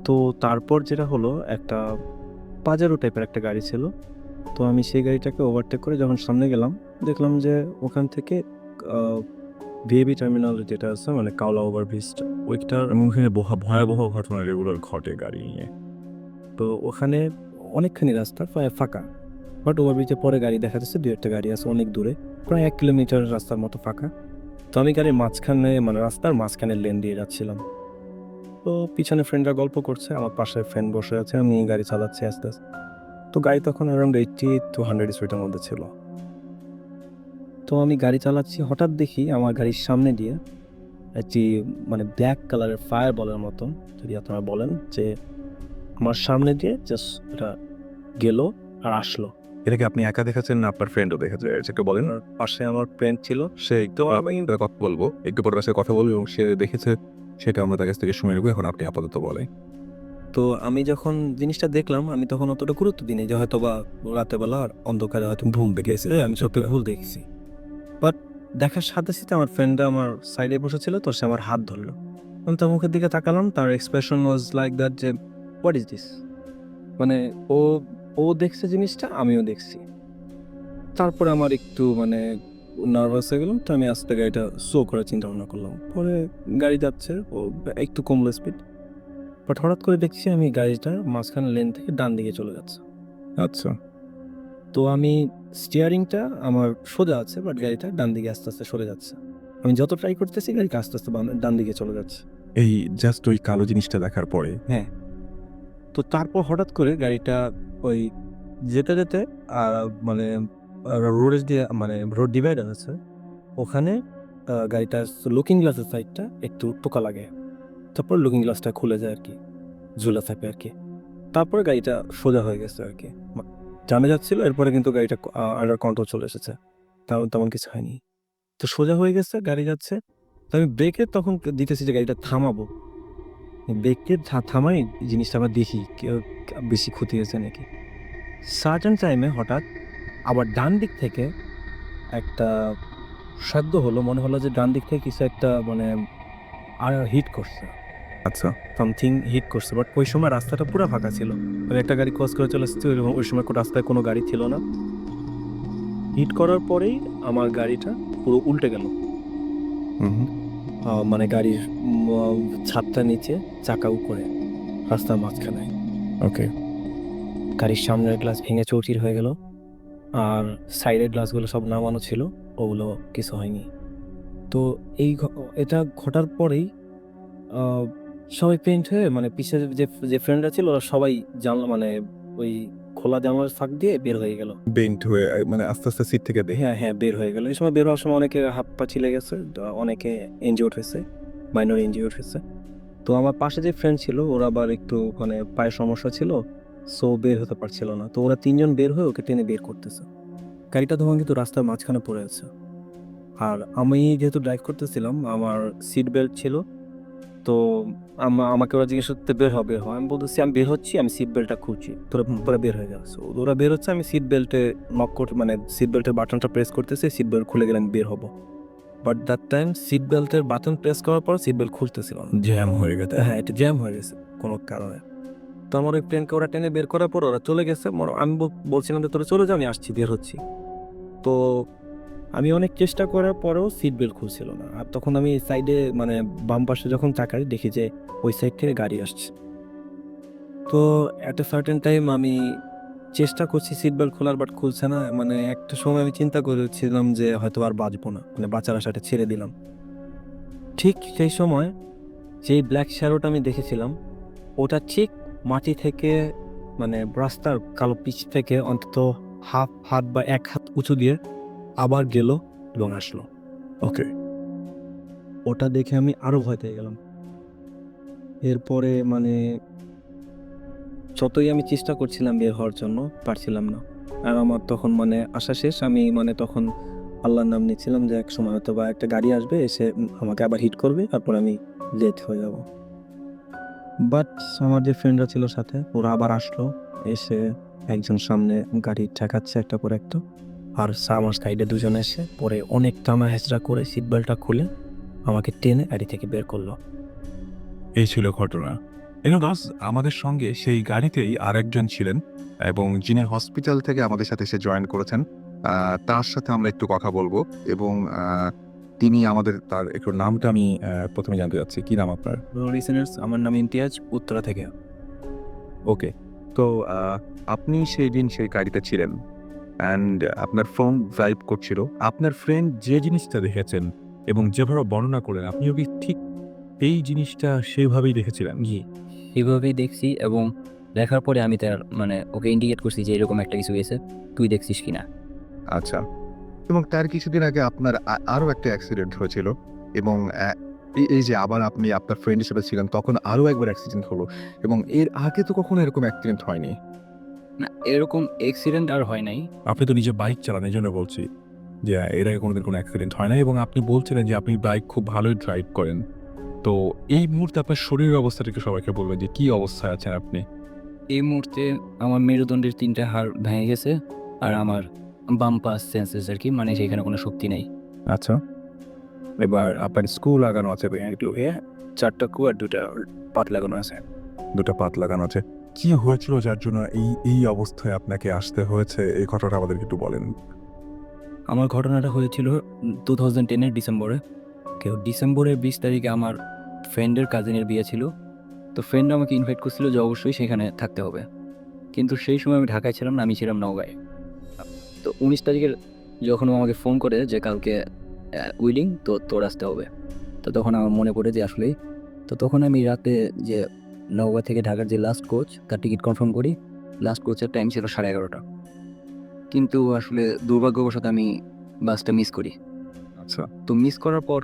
তো তারপর যেটা হলো, একটা পাজারো টাইপের একটা গাড়ি ছিল। তো আমি সেই গাড়িটাকে ওভারটেক করে যখন সামনে গেলাম, দেখলাম যে ওখান থেকে ভিএবি টার্মিনাল যেটা আছে, মানে কাওলা ওভারব্রিজটা, ওইটার ওখানে ভয়াবহ ঘটনা রেগুলার ঘটে গাড়ি নিয়ে। তো ওখানে অনেকখানি রাস্তা প্রায় ফাঁকা, বাট ওভারব্রিজে পরে গাড়ি দেখা যাচ্ছে 2-1টা গাড়ি আছে অনেক দূরে, প্রায় 1 কিলোমিটার রাস্তার মতো ফাঁকা। তো আমি গাড়ির মাঝখানে, মানে রাস্তার মাঝখানে লেন দিয়ে যাচ্ছিলাম। তো পিছনে ফ্রেন্ডরা গল্প করছে, আমার পাশে ফ্রেন্ড বসে আছে, আমি গাড়ি চালাচ্ছি আস্তে আস্তে। তো গাড়ি তখন অ্যারাউন্ড 80-100 স্পিডের মধ্যে ছিল। তো আমি গাড়ি চালাচ্ছি, হঠাৎ দেখি আমার গাড়ির সামনে দিয়ে একটি মানে ব্ল্যাক কালারের ফায়ার বলের মতন, যদি আপনারা বলেন, যে আমার সামনে দিয়ে জাস্ট এটা গেল আর আসলো। এটাকে আপনি একা দেখেছেন না আপনার ফ্রেন্ডও দেখেছে? সেটা বলেন। আর পাশে আমার ফ্রেন্ড ছিল, সে একটু আমি কথা বলবো, একটু পরে তার সাথে কথা বলবো এবং সে দেখেছে সেটা আমরা তার কাছ থেকে শুনে নেবো। এখন আপনি আপাতত বলেন। তো আমি যখন জিনিসটা দেখলাম, আমি তখন অতটা গুরুত্ব দিইনি যে হয়তো বা রাতের বেলা আর অন্ধকারে হয়তো ভুল দেখেছি, আমি সত্যি ভুল দেখেছি। বাট দেখার সাথে সাথে আমার ফ্রেন্ডটা আমার সাইডে বসেছিল, তো সে আমার হাত ধরলো। আমি তার মুখের দিকে তাকালাম, তার এক্সপ্রেশন ওয়াজ লাইক দ্যাট, যে হোয়াট ইজ দিস, মানে ও দেখছে জিনিসটা, আমিও দেখছি। তারপরে আমার একটু মানে নার্ভাস হয়ে গেলাম, তো আমি আস্তে গাড়িটা স্লো করার চিন্তা ভাবনা করলাম। পরে গাড়ি যাচ্ছে, ও একটু কমলো স্পিড, বাট হঠাৎ করে দেখছি আমি গাড়িটা মাঝখানে লেন থেকে ডান দিকে চলে যাচ্ছে। আচ্ছা, তো আমি স্টিয়ারিংটা আমার সোজা আছে, বাট গাড়িটা ডান দিকে আস্তে আস্তে সরে যাচ্ছে। আমি যত ট্রাই করতেছি গাড়িটা আস্তে আস্তে ডান দিকে চলে যাচ্ছে। এই জাস্ট ওই কালো জিনিসটা দেখার পরে হ্যাঁ। তো তারপর হঠাৎ করে গাড়িটা ওই যেতে যেতে মানে রোডের দিয়ে, মানে রোড ডিভাইডার আছে ওখানে, গাড়িটা লুকিং গ্লাসের সাইডটা একটু টোকা লাগে। তারপর লুকিং গ্লাসটা খুলে যায় আর কি, ঝুলা থাকে আর কি। তারপরে গাড়িটা সোজা হয়ে গেছে আর কি, জামে যাচ্ছিল। এরপরে কিন্তু গাড়িটা আন্ডার কন্ট্রোল চলে এসেছে, তেমন কিছু হয়নি। তো সোজা হয়ে গেছে, গাড়ি যাচ্ছে। তো আমি ব্রেকে তখন দিতেছি যে গাড়িটা থামাবো, ব্রেকে থামাই জিনিসটা আবার দেখি কেউ বেশি ক্ষতি হয়েছে নাকি। সার্টেন টাইমে হঠাৎ আবার ডান দিক থেকে একটা শব্দ হলো, মনে হলো যে ডান দিক থেকে কিছু একটা মানে আর হিট করছে, আচ্ছা, সামথিং হিট করছে। বাট ওই সময় রাস্তাটা পুরো ফাঁকা ছিল, আমি একটা গাড়ি ক্রস করে চলে এসেছি, ওই সময় রাস্তায় কোনো গাড়ি ছিল না। হিট করার পরেই আমার গাড়িটা পুরো উল্টে গেল, মানে গাড়ির ছাদটা নিচে, চাকা উপরে, রাস্তার মাঝখানে। ওকে। গাড়ির সামনের গ্লাস ভেঙে চৌচির হয়ে গেল, আর সাইডের গ্লাসগুলো সব নামানো ছিল, ওগুলো কিছু হয়নি। তো এটা ঘটার পরেই সবাই পেন্ট হয়ে, মানে পিছিয়ে যে ফ্রেন্ডরা ছিল ওরা সবাই জানলা, মানে ওই খোলা জানলার ফাঁক দিয়ে বের হয়ে গেল। বেন্ট হয়ে মানে আস্তে আস্তে সিট থেকে দেখে। হ্যাঁ, বের হয়ে গেল। এই সময় বের হওয়ার সময় অনেকে হাত পা ছিলে গেছে, অনেকে ইনজিওর্ড হয়েছে, মাইনর ইনজিওর্ড হয়েছে। তো আমার পাশে যে ফ্রেন্ড ছিল, ওরা আবার একটু মানে পায়ের সমস্যা ছিল, সো বের হতে পারছিল না। তো ওরা 3 জন বের হয়ে ওকে টেনে বের করতেছে। গাড়িটা তখন কিন্তু রাস্তার মাঝখানে পড়ে আছে। আর আমি যেহেতু ড্রাইভ করতেছিলাম, আমার সিট বেল্ট ছিল। তো আমাকে ওরা জিজ্ঞেস করতে বের হবে, আমি বলতেছি আমি বের হচ্ছি, আমি সিট বেল্টটা খুলছি। তোরা পরে বের হয়ে যাচ্ছে, ওরা বের হচ্ছে, আমি সিট বেল্টে নক করতে, মানে সিট বেল্টের বাটনটা প্রেস করতেছি, সিট বেল্ট খুলে গেলে আমি বের হব। বাট দ্যাট টাইম সিট বেল্টের বাটন প্রেস করার পর সিট বেল্ট খুলতেছিল না। জ্যাম হয়ে গেছে। হ্যাঁ, এটা জ্যাম হয়ে গেছে কোনো কারণে। তো আমার ওই ফ্রেন্ডকে ওরা টেনে বের করার পর ওরা চলে গেছে। আমি বলছিলাম যে তোরা চলে যাও, আমি আসছি, বের হচ্ছি। তো আমি অনেক চেষ্টা করার পরেও সিট বেল্ট খুলছিল না। আর তখন আমি সাইডে মানে বাম পাশে যখন তাকাই দেখি যে ওই সাইড থেকে গাড়ি আসছে। তো অ্যাট এ সার্টেন টাইম আমি চেষ্টা করছি সিট বেল্ট খোলার, বাট খুলছে না। মানে একটা সময় আমি চিন্তা করেছিলাম যে হয়তো আর বাঁচবো না, মানে বাঁচার আশাটা ছেড়ে দিলাম। ঠিক সেই সময় যেই ব্ল্যাক শ্যারোটা আমি দেখেছিলাম ওটা ঠিক মাটি থেকে মানে রাস্তার কালো পিচ থেকে অন্তত হাফ হাত বা এক হাত উঁচু দিয়ে আবার গেল এবং আসলো। ওকে। ওটা দেখে আমি আরো ভয় পেয়ে গেলাম। এরপরে মানে যতই আমি চেষ্টা করছিলাম বের হওয়ার জন্য, পারছিলাম না। আর আমার তখন মানে আশা শেষ। আমি মানে তখন আল্লাহর নাম নিচ্ছিলাম যে এক সময় হয়তো বা একটা গাড়ি আসবে, এসে আমাকে আবার হিট করবে, তারপর আমি ডেথ হয়ে যাব। বাট আমার যে ফ্রেন্ডরা ছিল সাথে, ওরা আবার আসলো, এসে একজন সামনে গাড়ি ঠেকাচ্ছে একটা পর একটা, আর আমার সাইডে দুজন এসে পরে অনেক টানা হেঁচড়া করে সিট বেল্টটা খুলে আমাকে টেনে গাড়ি থেকে বের করলো। এই ছিল ঘটনা। দাস, আমাদের সঙ্গে সেই গাড়িতেই আরেকজন ছিলেন এবং যিনি হসপিটাল থেকে আমাদের সাথে এসে জয়েন করেছেন, তার সাথে আমরা একটু কথা বলবো এবং তিনি আমাদের, তার একটু নামটা আমি প্রথমে জানতে চাচ্ছি। কি নাম আপনার? লিসেনার্স, আমার নাম ইমতিয়াজ, উত্তরা থেকে। ওকে। তো আপনি সেই দিন সেই গাড়িতে ছিলেন অ্যান্ড আপনার ফোন ড্রাইভ করছিল। আপনার ফ্রেন্ড যে জিনিসটা দেখেছেন এবং যেভাবে বর্ণনা করলেন, আপনিও কি ঠিক এই জিনিসটা সেভাবেই দেখেছিলেন? জি, এভাবেই দেখছি এবং দেখার পরে আমি তার মানে ওকে ইন্ডিকেট করছি যে এরকম একটা কিছু হয়েছে, তুই দেখছিস কিনা। আচ্ছা। এবং তার কিছুদিন আগে আপনার আরও একটা অ্যাক্সিডেন্ট হয়েছিল এবং এই যে আবার আপনি আপনার ফ্রেন্ড হিসেবে ছিলেন, তখন আরও একবার অ্যাক্সিডেন্ট হলো এবং এর আগে তো কখনো এরকম অ্যাক্সিডেন্ট হয়নি। না, এরকম অ্যাক্সিডেন্ট আর হয় নাই। আপনি তো নিজে বাইক চালান, এই জন্য বলছি যে এর আগে কোনোদিন কোনো অ্যাক্সিডেন্ট হয় না এবং আপনি বলছিলেন যে আপনি বাইক খুব ভালোই ড্রাইভ করেন। তো এই মুহূর্তে আপনার শরীরের অবস্থাটা একটু সবাইকে বলবেন যে কী অবস্থায় আছেন আপনি? এই মুহূর্তে আমার মেরুদণ্ডের 3টা হাড় ভেঙে গেছে আর আমার বাম পাশ সেন্সেস আর কি, মানে সেখানে কোনো শক্তি নেই। আচ্ছা। এবার আপনার স্ক্রু লাগানো আছে একটু, 4টা কু আর 2টা পাত লাগানো আছে। 2টা পাত লাগানো আছে। কি হয়েছিল যার জন্য এই অবস্থায় আপনাকে আসতে হয়েছে? এই ঘটনাটা আমাদেরকে একটু বলেন। আমার ঘটনাটা হয়েছিল 2010-এর ডিসেম্বরে। ডিসেম্বরের 20 তারিখে আমার ফ্রেন্ডের কাজিনের বিয়ে ছিল। তো ফ্রেন্ড আমাকে ইনভাইট করছিল যে অবশ্যই সেখানে থাকতে হবে, কিন্তু সেই সময় আমি ঢাকায় ছিলাম না, আমি ছিলাম নওগাঁয়। তো 19 তারিখের যখন ও আমাকে ফোন করে যে কালকে উইলিং, তো তোর আসতে হবে, তো তখন আমার মনে পড়ে যে আসলেই। তো তখন আমি রাতে যে নওগাঁ থেকে ঢাকার যে লাস্ট কোচ, তার টিকিট কনফার্ম করি। লাস্ট কোচের টাইম ছিল 11:30, কিন্তু আসলে দুর্ভাগ্যবশত আমি বাসটা মিস করি। আচ্ছা। তো মিস করার পর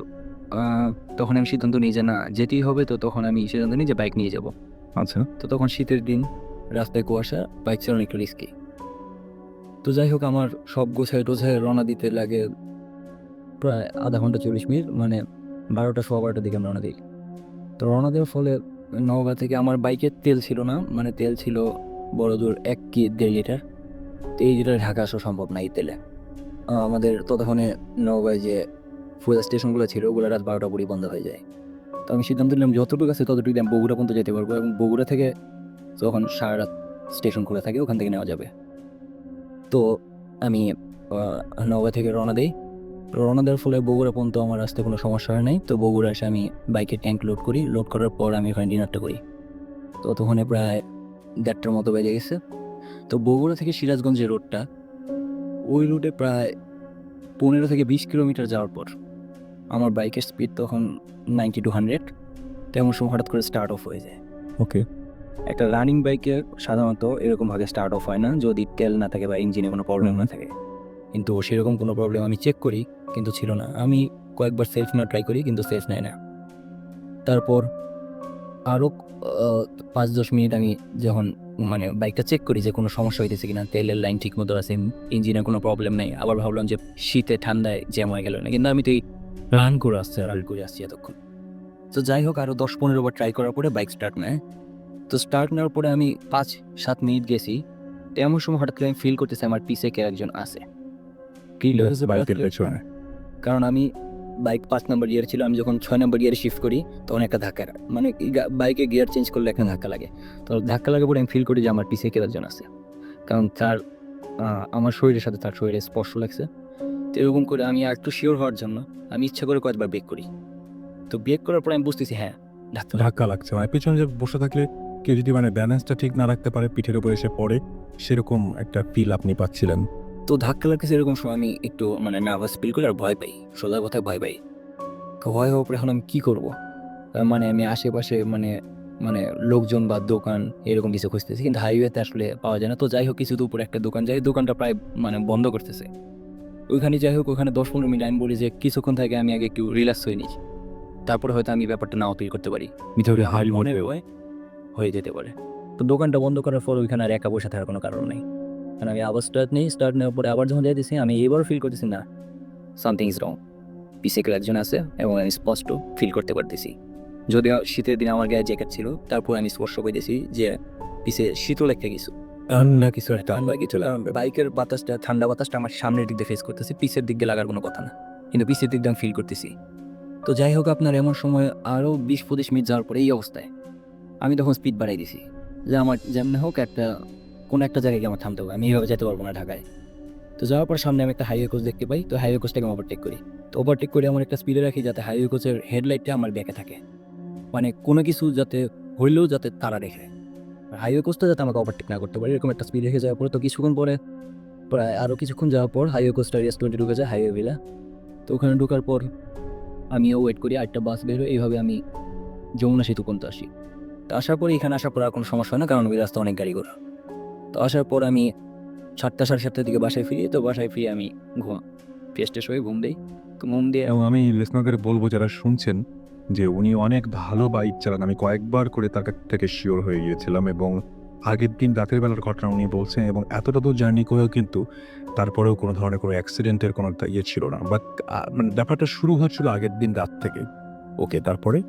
তখন আমি সিদ্ধান্ত নিই যে না, যেতেই হবে। তো তখন আমি সিদ্ধান্ত নিই যে বাইক নিয়ে যাব। আচ্ছা। তো তখন শীতের দিন, রাস্তায় কুয়াশা, বাইক চালানো একটু রিস্কি। তো যাই হোক, আমার সব গোছায় টোছায় রওনা দিতে লাগে প্রায় আধা ঘন্টা 40 মিনিট, মানে 12টা 12:15 দিকে আমি রওনা দিই। তো রওনা দেওয়ার ফলে নওগাঁ থেকে আমার বাইকের তেল ছিল না, মানে তেল ছিল বড় জোর 1 কি 1.5 লিটার। তো এই লিটারে ঢাকা আসা সম্ভব না এই তেলে। আমাদের ততক্ষণে নওগাঁয় যে ফুয়েল স্টেশনগুলো ছিল ওগুলো রাত 12টা পরই বন্ধ হয়ে যায়। তো আমি সিদ্ধান্ত নিলাম যতটুকু আছে ততটুকু আমি বগুড়া পর্যন্ত যেতে পারবো, এবং বগুড়া থেকে যখন সারা রাত স্টেশন খোলা থাকে ওখান থেকে নেওয়া যাবে। তো আমি নওগাঁ থেকে রওনা দিই। রওনা দেওয়ার ফলে বগুড়া পর্যন্ত আমার রাস্তায় কোনো সমস্যা হয় নাই। তো বগুড়া এসে আমি বাইকের ট্যাঙ্ক লোড করি। লোড করার পর আমি ওখানে ডিনারটা করি। তো ততক্ষণে প্রায় 1:30টার মতো বেজে গেছে। তো বগুড়া থেকে সিরাজগঞ্জ যে রোডটা, ওই রুটে প্রায় 15 থেকে 20 কিলোমিটার যাওয়ার পর আমার বাইকের স্পিড তখন 90 to 100। তেমন সময় হঠাৎ করে স্টার্ট অফ হয়ে যায়। ওকে। একটা রানিং বাইকে সাধারণত এরকমভাবে স্টার্ট অফ হয় না যদি তেল না থাকে বা ইঞ্জিনে কোনো প্রবলেম না থাকে, কিন্তু সেরকম কোনো প্রবলেম আমি চেক করি কিন্তু ছিল না। আমি কয়েকবার সেলফ নেওয়ার ট্রাই করি কিন্তু সেলফ নেয় না। তারপর আরও 5-10 মিনিট আমি যখন মানে বাইকটা চেক করি যে কোনো সমস্যা হইতেছে কিনা, তেলের লাইন ঠিক মতো আছে, ইঞ্জিনে কোনো প্রবলেম নেই, আবার ভাবলাম যে শীতে ঠান্ডায় জ্যাম হয়ে গেল না, কিন্তু আমি তো এই রান করে আসছি এতক্ষণ। তো যাই হোক, আরও 10-15 বার ট্রাই করার পরে বাইক স্টার্ট নেয়। তো স্টার্ট নেওয়ার পরে আমি 5-7 মিনিট গেছি। তো এমন সময় হঠাৎ করে আমি ফিল করতেছি আমার পিছে কে একজন আছে। বাইকের পেছনে। কারণ আমি বাইক 5 নাম্বার গিয়ার ছিল, আমি যখন 6 নাম্বার গিয়ারে শিফট করি তখন একটা ধাক্কা লাগে, মানে বাইকে গিয়ার চেঞ্জ করলে একটা ধাক্কা লাগে। তো ধাক্কা লাগার পরে আমি ফিল করি যে আমার পিছিয়ে কেউ একজন আছে, কারণ তার আমার শরীরের সাথে তার শরীরে স্পর্শ লাগছে। তো এরকম করে আমি আর একটু শিওর হওয়ার জন্য আমি ইচ্ছা করে কয়েকবার ব্রেক করি। তো ব্রেক করার পরে আমি বুঝতেছি হ্যাঁ ধাক্কা লাগছে, মানে পিছনে যে বসে থাকলে কেউ যদি মানে ব্যালেন্সটা ঠিক না রাখতে পারে, পিঠের উপরে এসে পড়ে, সেরকম একটা ফিল আপনি পাচ্ছিলেন। তো ধাক্কা লাগতেছে, এরকম সময় আমি একটু মানে নার্ভাস ফিল করি আর ভয় পাই, সোজা কথায় ভয় পাই। তো ভয় হওয়ার পরে এখন আমি কী করবো, মানে আমি আশেপাশে মানে মানে লোকজন বা দোকান এরকম কিছু খুঁজতেছি, কিন্তু হাইওয়েতে আসলে পাওয়া যায় না। তো যাই হোক কিছু দূর উপরে একটা দোকান যাই, দোকানটা প্রায় মানে বন্ধ করতেছে। ওইখানে যাই হোক ওখানে 10-15 মিনিট আমি বলি যে কিছুক্ষণ থেকে আমি আগে একটু রিল্যাক্স হয়ে নিই, তারপরে হয়তো আমি ব্যাপারটা নাও তৈরি করতে পারি, ভিতরে হাই মনে হয়ে যেতে পারে। তো দোকানটা বন্ধ করার পর ওইখানে আর একা বসে থাকার কোনো কারণ নেই, কারণ আমি আবার স্টার্ট নেওয়ার পরে আবার যখন যাইতেছি আমি এবারও ফিল করতেছি না সামথিং ইজ রং, পিছে কেউ একজন আছে এবং আমি স্পষ্ট ফিল করতে পারতেছি। যদিও শীতের দিনে আমার গায়ে জ্যাকেট ছিল, তারপর আমি স্পষ্ট পেয়েছি যে পিছে শীতল একটা কিছু কিছু একটা বাইকের বাতাসটা, ঠান্ডা বাতাসটা আমার সামনের দিক দিয়ে ফেস করতেছি, পিছের দিক দিয়ে লাগার কোনো কথা না, কিন্তু পিছের দিক দিয়ে আমি ফিল করতেছি। তো যাই হোক আপনার এমন সময় আরও 20-25 মিনিট যাওয়ার পরে এই অবস্থায় আমি তখন স্পিড বাড়াই দিছি যে আমার যেমন হোক কোনো একটা জায়গায় আমার থামতে হবে, আমি এইভাবে যেতে পারবো না ঢাকায়। তো যাওয়ার পর সামনে আমি একটা হাইওয়ে কোচ দেখতে পাই, তো হাইওয়ে কোচটাকে আমি ওভারটেক করি। তো ওভারটেক করে আমার একটা স্পিডে রাখি যাতে হাইওয়ে কোচের হেডলাইটটা আমার ব্যাকে থাকে, মানে কোনো কিছু যাতে হইলেও যাতে তারা রেখে হাইওয়ে কোচটা যাতে আমাকে ওভারটেক না করতে পারে, এরকম একটা স্পিড রেখে যাওয়ার পরে তো কিছুক্ষণ পরে প্রায় আরও কিছুক্ষণ যাওয়ার পর হাইওয়ে কোচটা রেস্টুরেন্টে ঢুকে যায় হাইওয়ে ভিলা। তো ওখানে ঢোকার পর আমিও ওয়েট করি, আরেকটা বাস বের হয়, এইভাবে আমি যমুনা সেতু পর্যন্ত আসি। তো আসার পরে এখানে আসার পর আর কোনো সমস্যা হয় না, কারণ ওই রাস্তা অনেক গাড়ি ঘোড়া। তো আসার পর আমি 7টা-7:30টার দিকে বাসায় ফিরি। তো বাসায় ফিরে আমি ফ্রেশ ট্রেশ হয়ে ঘুম দিই। তো ঘুম দিয়ে এবং আমি লিসনারদের বলবো যারা শুনছেন যে উনি অনেক ভালো বাইক চালান, আমি কয়েকবার করে তার কাছ থেকে শিওর হয়ে গিয়েছিলাম, এবং আগের দিন রাতের বেলার ঘটনা উনি বলছেন, এবং এতটা দূর জার্নি করেও কিন্তু তারপরেও কোনো ধরনের কোনো অ্যাক্সিডেন্টের কোনো একটা ইয়ে ছিল না। বাট মানে ব্যাপারটা শুরু হচ্ছিল আগের দিন রাত থেকে। ওকে, তারপরে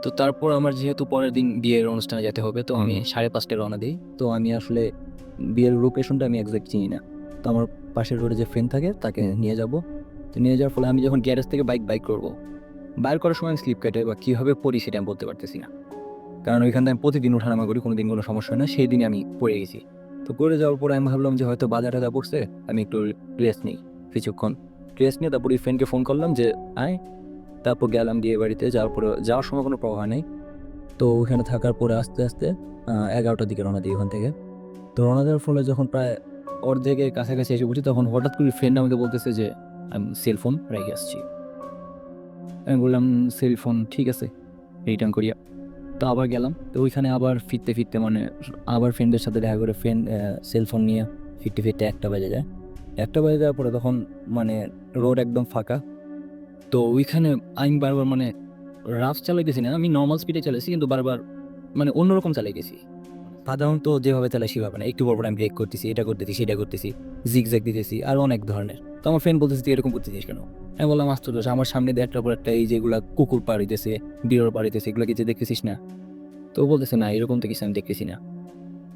তো তারপর আমার যেহেতু পরের দিন বিয়ের অনুষ্ঠানে যেতে হবে, তো আমি 5:30টায় রওনা দিই। তো আমি আসলে বিয়ের লোকেশনটা আমি একজ্যাক্ট চিনি না। তো আমার পাশের রোডে যে ফ্রেন্ড থাকে তাকে নিয়ে যাব। তো নিয়ে যাওয়ার ফলে আমি যখন গ্যারেজ থেকে বাইক করবো, বাইর করার সময় স্লিপ কাটে বা কীভাবে পড়ি সেটা আমি বলতে পারতেছি না, কারণ ওইখান থেকে আমি প্রতিদিন ওঠানামা করি, কোনো দিন কোনো সমস্যা হয় না। সেই দিনে আমি পড়ে গেছি। তো করে যাওয়ার পরে আমি ভাবলাম যে হয়তো বাজার টাজা পড়ছে, আমি একটু রেস্ট নিই কিছুক্ষণ। রেস্ট নিয়ে তারপর ওই ফ্রেন্ডকে ফোন করলাম যে আয়। তারপর গেলাম বিয়ে বাড়িতে। যাওয়ার সময় কোনো প্রভাব নেই। তো ওইখানে থাকার পরে আস্তে আস্তে 11টার দিকে রওনা দিই ওখান থেকে। তো রওনা দেওয়ার ফলে যখন প্রায় অর্ধেকের কাছাকাছি এসে উঠি, তখন হঠাৎ করে ফ্রেন্ড আমাকে বলতেছে যে আমি সেলফোন রেখে আসছি। আমি বললাম সেলফোন ঠিক আছে, রিটার্ন করিয়া। তো আবার গেলাম। তো ওইখানে আবার ফিরতে মানে আবার ফ্রেন্ডের সাথে দেখা করে সেলফোন নিয়ে ফিরতে 1টা বেজে যায়। 1টা বেজে যাওয়ার পরে তখন মানে রোড একদম ফাঁকা। তো ওইখানে আমি বারবার মানে রাফ চালাইতেছি না, আমি নর্মাল স্পিডে চালাইছি, কিন্তু বারবার মানে অন্যরকম চালাই গেছি। সাধারণত যেভাবে চালাই সেভাবে না, একটু পর আমি ব্রেক করতেছি, এটা করতেছি সেটা করতেছি, জিগজ্যাগ দিতেছি আর অনেক ধরনের। তো আমার ফ্রেন্ড বলতেছে তুই এরকম করতেছিস কেন? আমি বললাম আশ্চর্য, আমার সামনে দিয়ে একটার পর একটা এই যেগুলা কুকুর পাড়িতেছে, বিড়াল পাড়িতেছে, এগুলো কিছু দেখতেছিস না? তো বলতেছে না এরকম তো কিছু আমি দেখতেছি না।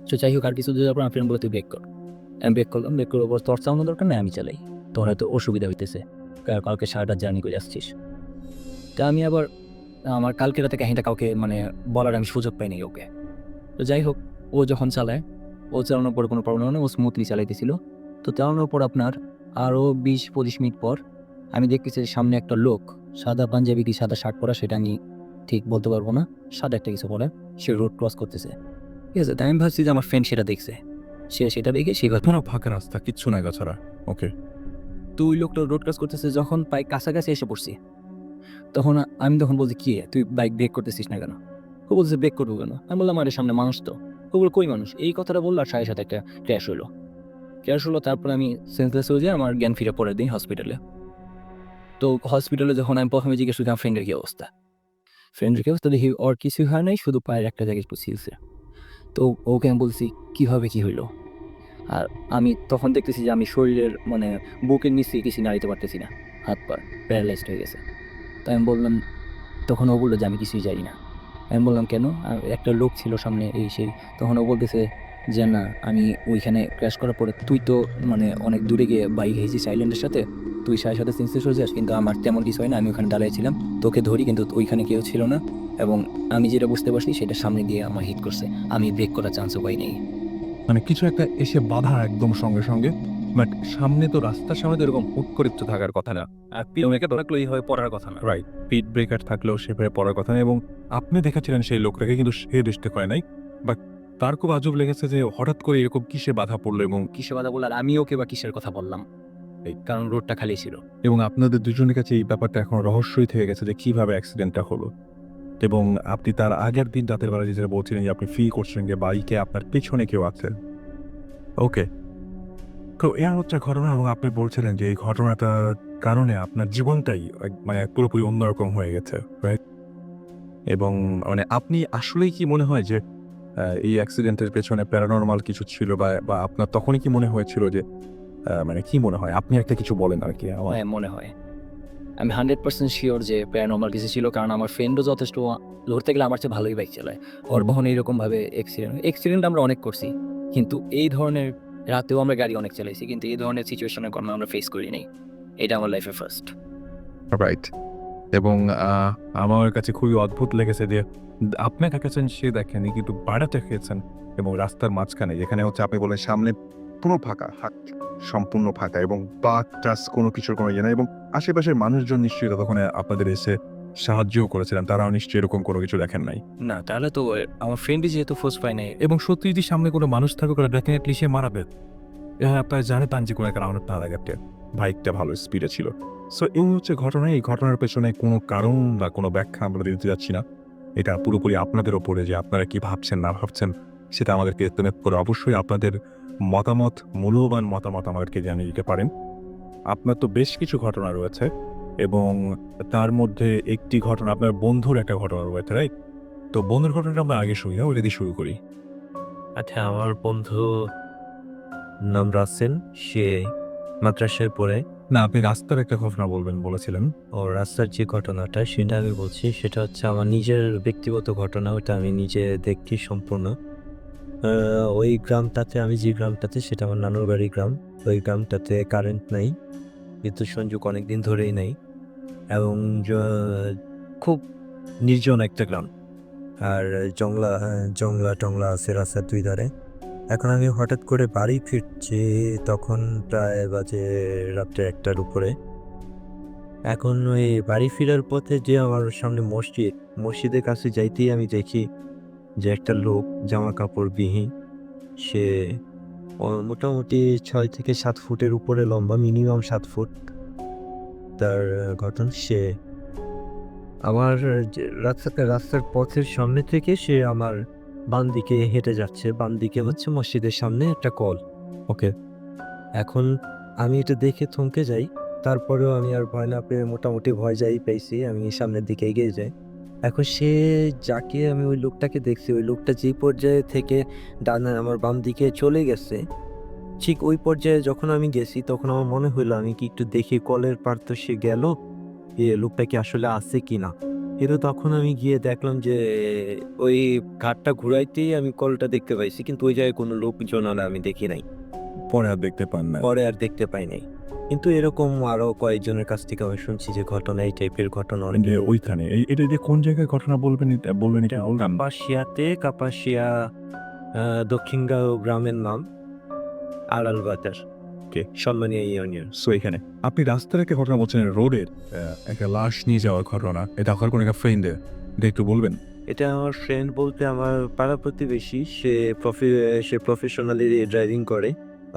তো যাই হোক আর কিছু যাওয়ার পর আমার ফ্রেন্ড বলে তুই ব্রেক কর। আমি ব্রেক করলাম। ব্রেক করার পর তোর চালানোর দরকার নেই, আমি চালাই, তোর হয়তো অসুবিধা হইতেছে, কালকে সারাটা জার্নি করে আসছিস। তা আমি আবার আমার কালকে রাতে কাহিনীটা কাউকে মানে বলার আমি সুযোগ পাইনি ওকে। তো যাই হোক ও যখন চালায়, ও চালানোর পর কোনো প্রবলেম নেই, ও স্মুথলি চালাইতেছিল। তো চালানোর পর আপনার আরও 20-25 মিনিট পর আমি দেখতেছি সামনে একটা লোক, সাদা পাঞ্জাবি কি সাদা শার্ট পরা সেটা আমি ঠিক বলতে পারবো না, সাদা একটা কিছু পরে সে রোড ক্রস করতেছে। ঠিক আছে, তাই আমি ভাবছি যে আমার ফ্রেন্ড সেটা দেখছে, সে সেটা দেখে সেই কথা। কোনো ফাঁকা রাস্তা, কিচ্ছু নাই ছাড়া। ওকে, তো ওই লোকটা রোড ক্রস করতেছে, যখন প্রায় কাছাকাছি এসে পড়ছি তখন আমি বলছি কি তুই বাইক ব্রেক করতেছিস না কেন? ও বলছে ব্রেক করবো কেন? আমি বললাম আরে সামনে মানুষ তো। ও বলে কই মানুষ? এই কথাটা বললো আর সাথে একটা ক্র্যাশ হলো। তারপরে আমি সেন্সলেস হয়ে যাই, আমার জ্ঞান ফিরে পরের দিন হসপিটালে। তো হসপিটালে যখন আমি প্রথমে জিজ্ঞেস করলাম ফ্রেন্ডের কী অবস্থা, দেখি ওর কিছুই হয় নাই, শুধু পায়ের একটা জায়গায় একটু ছিলছে। তো ওকে আমি বলছি কীভাবে কী হইলো, আর আমি তখন দেখতেছি যে আমি শরীরের মানে বুকের নিচে কিছু নাড়িতে পারতেছি না, হাত পা প্যারালাইজড হয়ে গেছে। তাই আমি বললাম, তখন ও বললো যে আমি কিছুই জানি না। আমি বললাম কেন? আর একটা লোক ছিল সামনে এই সেই। তখন ও বলতেছে যে না, আমি ওইখানে ক্র্যাশ করার পরে তুই তো মানে অনেক দূরে গিয়ে বাইক হেয়েছিস সাইলেন্টের সাথে, তুই সাথে সাথে সেন্সলেস হয়ে যাস, কিন্তু আমার তেমন কিছু হয় না, আমি ওখানে দাঁড়িয়েছিলাম, তোকে ধরি কিন্তু ওইখানে কেউ ছিল না, এবং আমি যেটা বুঝতে পারছি সেটা সামনে দিয়ে আমার হিট করছে, আমি ব্রেক করার চান্সও পাই নেই। মানে কিছু একটা এসে বাধা একদম সঙ্গে সঙ্গে, বাট সামনে তো রাস্তার সামনে তো এরকম হুট করে তো থাকার কথা না, আর পিওমেকে ধরাকলো এইভাবে পড়ার কথা না। রাইট? স্পিড ব্রেকার থাকলেও সেভাবে পড়ার কথা না, এবং আপনি দেখাচ্ছিলেন সেই লোকটাকে, কিন্তু সে দৃষ্টি করে নাই। বাট তার খুব আজব লেগেছে যে হঠাৎ করে এরকম কিসে বাধা পড়লো, এবং কিসে বাধা বললাম, আমি ওকে বা কিসের কথা বললাম, কারণ রোডটা খালি ছিল। এবং আপনাদের দুজনের কাছে এই ব্যাপারটা এখন রহস্যই থেকে গেছে যে কিভাবে অ্যাক্সিডেন্টটা হলো। এবং আপনি তার আগের দিন রাতের বেলা যেটা বলছিলেন যে আপনি ফিল করছিলেন যে বাইকে আপনার পেছনে কেউ আছে। ওকে, তো এর হচ্ছে ঘটনা, এবং আপনি বলছিলেন যে এই ঘটনাটার কারণে আপনার জীবনটাই মানে পুরোপুরি অন্যরকম হয়ে গেছে, রাইট? এবং মানে আপনি আসলেই কি মনে হয় যে এই অ্যাক্সিডেন্টের পেছনে প্যারানরমাল কিছু ছিল, বা আপনার তখনই কি মনে হয়েছিল যে মানে কি মনে হয়, আপনি একটা কিছু বলেন আর কি আমার। হ্যাঁ, মনে হয়, আমি 100% শিওর যে প্যারানর্মাল কিছু ছিল, কারণ আমার ফ্রেন্ডও যথেষ্ট ধরতে গেলে আমার চেয়ে ভালোই বাইক চালায়। ওর বহনে এরকমভাবে অ্যাক্সিডেন্ট আমরা অনেক করছি, কিন্তু এই ধরনের রাতেও আমরা গাড়ি অনেক চালাইছি, কিন্তু এই ধরনের সিচুয়েশনের কোনো আমরা ফেস করি নাই। এটা আমার লাইফে ফার্স্ট। রাইট। এবং আমার কাছে খুবই অদ্ভুত লেগেছে যে আপনি দেখেছেন, সে দেখেনি, কিন্তু বাড়াতে খেয়েছেন, এবং রাস্তার মাঝখানে যেখানে হচ্ছে আপনি বলেন সামনে পুরো ফাঁকা, হাত সম্পূর্ণ ফাঁকা, এবং বাস টাস কোনো কিছুর কোনো ইয়ে নেই, এবং আশেপাশের মানুষজন নিশ্চয়ই তখন আপনাদের এসে সাহায্যও করেছিলেন, তারাও নিশ্চয়ই এরকম কোনো কিছু দেখেন নাই। না, তাহলে তো আমার ফ্রেন্ডই যেহেতু ফোর্স পায় নাই, এবং সত্যি যদি সামনে কোনো মানুষ থাকুক, ডেফিনেটলি সে মারাবে। আপনার জানে পাঞ্জি কোনো কারণ না লাগে, বাইকটা ভালো স্পিডে ছিল। সো এই হচ্ছে ঘটনা। এই ঘটনার পেছনে কোনো কারণ বা কোনো ব্যাখ্যা আমরা দিতে যাচ্ছি না, এটা পুরোপুরি আপনাদের ওপরে যে আপনারা কি ভাবছেন না ভাবছেন সেটা আমাদেরকে এস্টিমেট করে অবশ্যই আপনাদের মতামত, মূল্যবান মতামত আমাদেরকে জানিয়ে দিতে পারেন। আপনার তো বেশ কিছু ঘটনা রয়েছে, এবং তার মধ্যে একটি ঘটনা আপনার বন্ধুর একটা ঘটনা রয়েছে, রাইট? তো বন্ধুর ঘটনাটা আমরা আগে শুনি না, ওটা দিয়ে শুরু করি। আচ্ছা, আমার বন্ধু নাম রাসেল, সে মাদ্রাসায় পড়ে। না, আপনি রাস্তার একটা ঘটনা বলবেন বলেছিলেন। ও রাস্তার যে ঘটনাটা সেটা আমি বলছি, সেটা হচ্ছে আমার নিজের ব্যক্তিগত ঘটনা, ওটা আমি নিজে দেখি সম্পূর্ণ। ওই গ্রামটাতে, আমি যে গ্রামটাতে, সেটা আমার নানুর বাড়ি গ্রাম। ওই গ্রামটাতে কারেন্ট নাই, বিদ্যুৎ সংযোগ অনেক দিন ধরেই নেই, এবং খুব নির্জন একটা গ্রাম, আর জংলা জংলা টংলা আছে রাস্তার দুই ধারে। এখন আমি হঠাৎ করে বাড়ি ফিরছি, তখন প্রায় বাজে রাত্রে 1টার উপরে। এখন ওই বাড়ি ফেরার পথে যে আমার সামনে মসজিদের কাছে যাইতেই আমি দেখি যে একটা লোক জামা কাপড় বিহীন, সে মোটামুটি 6 থেকে 7 ফুটের উপরে লম্বা, মিনিমাম 7 ফুট তার গঠন। সে আমার রাস্তার পথের সামনে থেকে সে আমার বাম দিকে হেঁটে যাচ্ছে। বাম দিকে হচ্ছে মসজিদের সামনে একটা কল। ওকে, এখন আমি এটা দেখে থমকে যাই, তারপরেও আমি আর ভয় না পেয়ে মোটামুটি ভয় পেয়েছি, আমি সামনের দিকে এগিয়ে যাই। এখন সে যাকে আমি, ওই লোকটাকে দেখছি, ওই লোকটা যে পর্যায়ে থেকে আমার বাম দিকে চলে গেছে, ঠিক ওই পর্যায়ে যখন আমি গেছি, তখন আমার মনে হইলো আমি কি একটু দেখি কলের পার তো সে গেল, লোকটা কি আসলে আছে কি না। কিন্তু তখন আমি গিয়ে দেখলাম যে ওই ঘাটটা ঘুরাইতেই আমি কলটা দেখতে পাইছি, কিন্তু ওই জায়গায় কোনো লোকজন আর আমি দেখি নাই। পরে আর দেখতে পান না? পরে আর দেখতে পাই নাই, কিন্তু এরকম আরো কয়েকজনের কাছ থেকে আমি শুনছি যে ঘটনা, এই টাইপের ঘটনা অনেক। যে ওইখানে এটা যে কোন জায়গায় ঘটনা বলবেন, বলবেন এটা বললাম। কাপাসিয়া দক্ষিণগাঁও গ্রামের নাম, আড়াল বাজার, সম্মানীয় ইউনিয়ন। সো এখানে আপনি রাস্তার একটা ঘটনা বলছেন, রোডের একটা লাশ নিয়ে যাওয়ার ঘটনা, এটা আপনার কোনো একটা ফ্রেন্ডের, এটা একটু বলবেন? এটা আমার ফ্রেন্ড বলতে আমার পাড়া প্রতিবেশী, সে প্রফেশনালি ড্রাইভিং করে।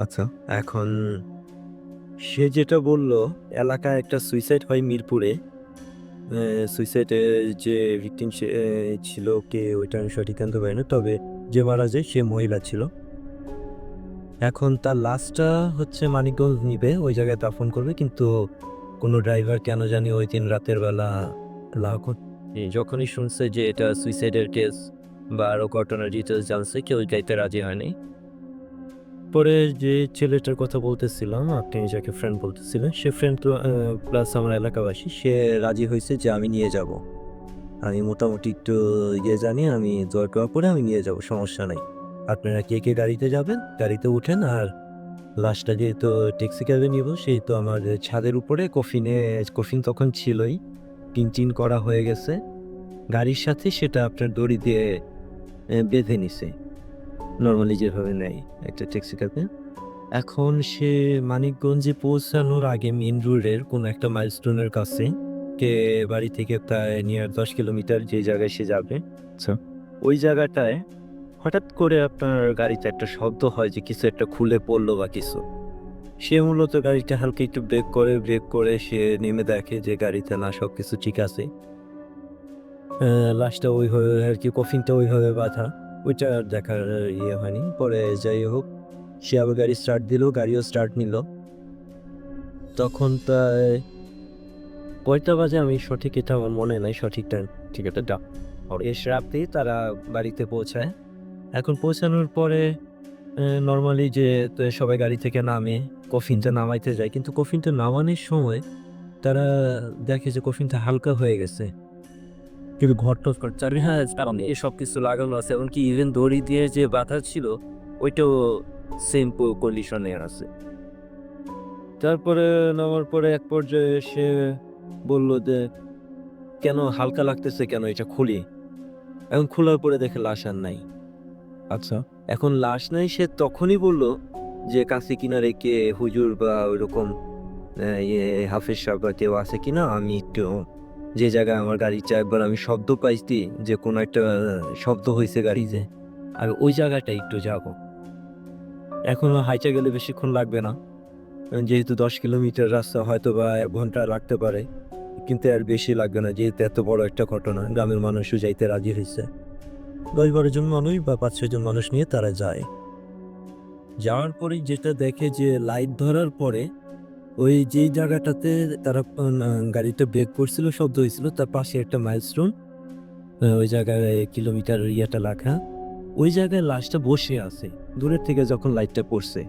আচ্ছা। এখন সে যেটা বললো, এলাকায় একটা সুইসাইড হয় মিরপুরে। সুইসাইডের যে ভিকটিম ছিল কে, ওইটা আমি সঠিক জানতে পারি না, তবে যে মারা যায় সে মহিলা ছিল। এখন তার লাশটা হচ্ছে মানিকগঞ্জ নিবে, ওই জায়গায় দাফন করবে, কিন্তু কোনো ড্রাইভার কেন জানি ওই দিন রাতের বেলা যখনই শুনছে যে এটা সুইসাইডের কেস বা আরও ঘটনার ডিটেলস জানছে, কেউ যাইতে রাজি হয়নি। পরে যে ছেলেটার কথা বলতেছিলাম, আপনি যাকে ফ্রেন্ড বলতেছিলেন, সে ফ্রেন্ড প্লাস আমার এলাকাবাসী, সে রাজি হয়েছে যে আমি নিয়ে যাব। আমি মোটামুটি একটু জানি, আমি দরকার পরে আমি নিয়ে যাব, সমস্যা নাই। আপনারা কে কে গাড়িতে যাবেন, গাড়িতে উঠেন, আর লাশটা যেহেতু ট্যাক্সি ক্যাবে নিব সেহেতু আমার ছাদের উপরে কফিন তখন ছিলই, টিন করা হয়ে গেছে গাড়ির সাথে, সেটা আপনার দড়ি দিয়ে বেঁধে নিছে নর্মালি যেভাবে নেয় একটা ট্যাক্সি ক্যাবে। এখন সে মানিকগঞ্জে পৌঁছানোর আগে মেন রোডের কোনো একটা মাইলস্টোনের কাছে কে বাড়ি থেকে প্রায় নিয়ার 10 কিলোমিটার যে জায়গায় সে যাবে, আচ্ছা। ওই জায়গাটায় হঠাৎ করে আপনার গাড়িতে একটা শব্দ হয় যে কিছু একটা খুলে পড়লো বা কিছু। সে মূলত গাড়িটা হালকা একটু ব্রেক করে সে নেমে দেখে যে গাড়িতে না সব কিছু ঠিক আছে। লাশটা ওইভাবে আর কি, কফিনটা ওইভাবে বাঁধা, ওইটা আর দেখার ইয়ে হয়নি। পরে যাই হোক সে আবার গাড়ি স্টার্ট দিল, গাড়িও স্টার্ট নিল। তখন প্রায় কয়টা বাজে আমি সঠিক এটা আমার মনে নাই, সঠিক টাইম ঠিক আছে ডা এস রাতে তারা বাড়িতে পৌঁছায়। এখন পৌঁছানোর পরে নর্মালি যে তো সবাই গাড়ি থেকে নামে, কফিনটা নামাইতে যায়, কিন্তু কফিনটা নামানোর সময় তারা দেখে যে কফিনটা হালকা হয়ে গেছে, কিন্তু ঘটটস করছে। আর হ্যাঁ, কারণ এসব কিছু লাগানো আছে, এমনকি ইভেন দড়ি দিয়ে যে বাঁধা ছিল ওইটাও সেম কন্ডিশনে আছে। তারপরে নামার পরে এক পর্যায়ে সে বলল যে কেন হালকা লাগতেছে, কেন এটা খুলি। এখন খোলার পরে দেখে লাশ আর নাই। আচ্ছা। এখন লাশ নাই, সে তখনই বলল যে কাছে কিনারে কে হুজুর বা ওইরকম হাফেজ সাহেব বা কেউ আছে কিনা, আমি একটু যে জায়গায় আমার গাড়িটা একবার আমি শব্দ পাইছি যে কোনো একটা শব্দ হয়েছে গাড়িতে, আর ওই জায়গাটা একটু যাব। এখন হাইটা গেলে বেশিক্ষণ লাগবে না, যেহেতু 10 কিলোমিটার রাস্তা, হয়তো বা 1 ঘন্টা লাগতে পারে, কিন্তু আর বেশি লাগবে না, যেহেতু এত বড় একটা ঘটনা। গ্রামের মানুষও যাইতে রাজি হয়েছে, 10-12 জন মানুষ বা 5-6 জন মানুষ নিয়ে তারা যায়। যাওয়ার পরে যেটা দেখে যে লাইট ধরার পরে ওই যেই জায়গাটাতে তারা গাড়িটা ব্রেক করছিল, শব্দ হয়েছিল, তার পাশে একটা মাইলস্টোন, ওই জায়গায় কিলোমিটার ইয়েটা লেখা, ওই জায়গায় লাশটা বসে আছে। দূরের থেকে যখন লাইটটা পড়ছে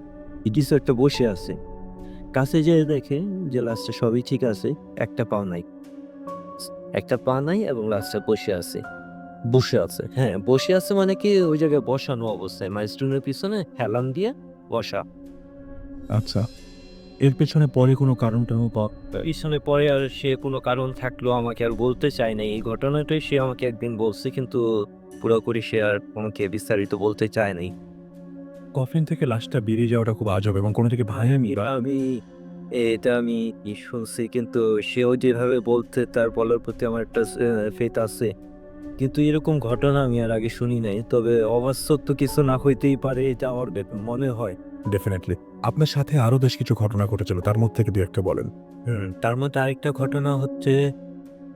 কিছু একটা বসে আছে, কাছে যেয়ে দেখে যে লাশটা সবই ঠিক আছে, একটা পা নাই এবং লাশটা বসে আছে। হ্যাঁ, বসে আছে মানে কি ওই জায়গায় বসানো অবস্থায়, মাইলস্টোনের পিছনে হেলান দিয়ে বসা। আচ্ছা, এর পেছনে পরে কোনো কারণটা পিছনে পরে আর সে কোনো কারণ থাকলো আমাকে আর বলতে চায় না। এই ঘটনাটাই সে আমাকে একদিন বলছে, কিন্তু পুরোপুরি সে আর আমাকে বিস্তারিত বলতে চায় নাই। কফিন থেকে লাশটা বেরিয়ে যাওয়াটা খুব আজব এবং কোনো থেকে ভায়ামি বা এটা আমি শুনছি, কিন্তু সেও যেভাবে বলতে তার বলার প্রতি আমার একটা ফেথ আছে, কিন্তু এরকম ঘটনা আমি আর আগে শুনি নাই। তবে অবাস্তব তো কিছু না হইতেই পারে, এটা আমার মনে হয়। ডেফিনেটলি আপনার সাথে আরো বেশ কিছু ঘটনা ঘটেছিল, তার মধ্যে থেকে 2-1টা বলেন। তার মধ্যে আরেকটা ঘটনা হচ্ছে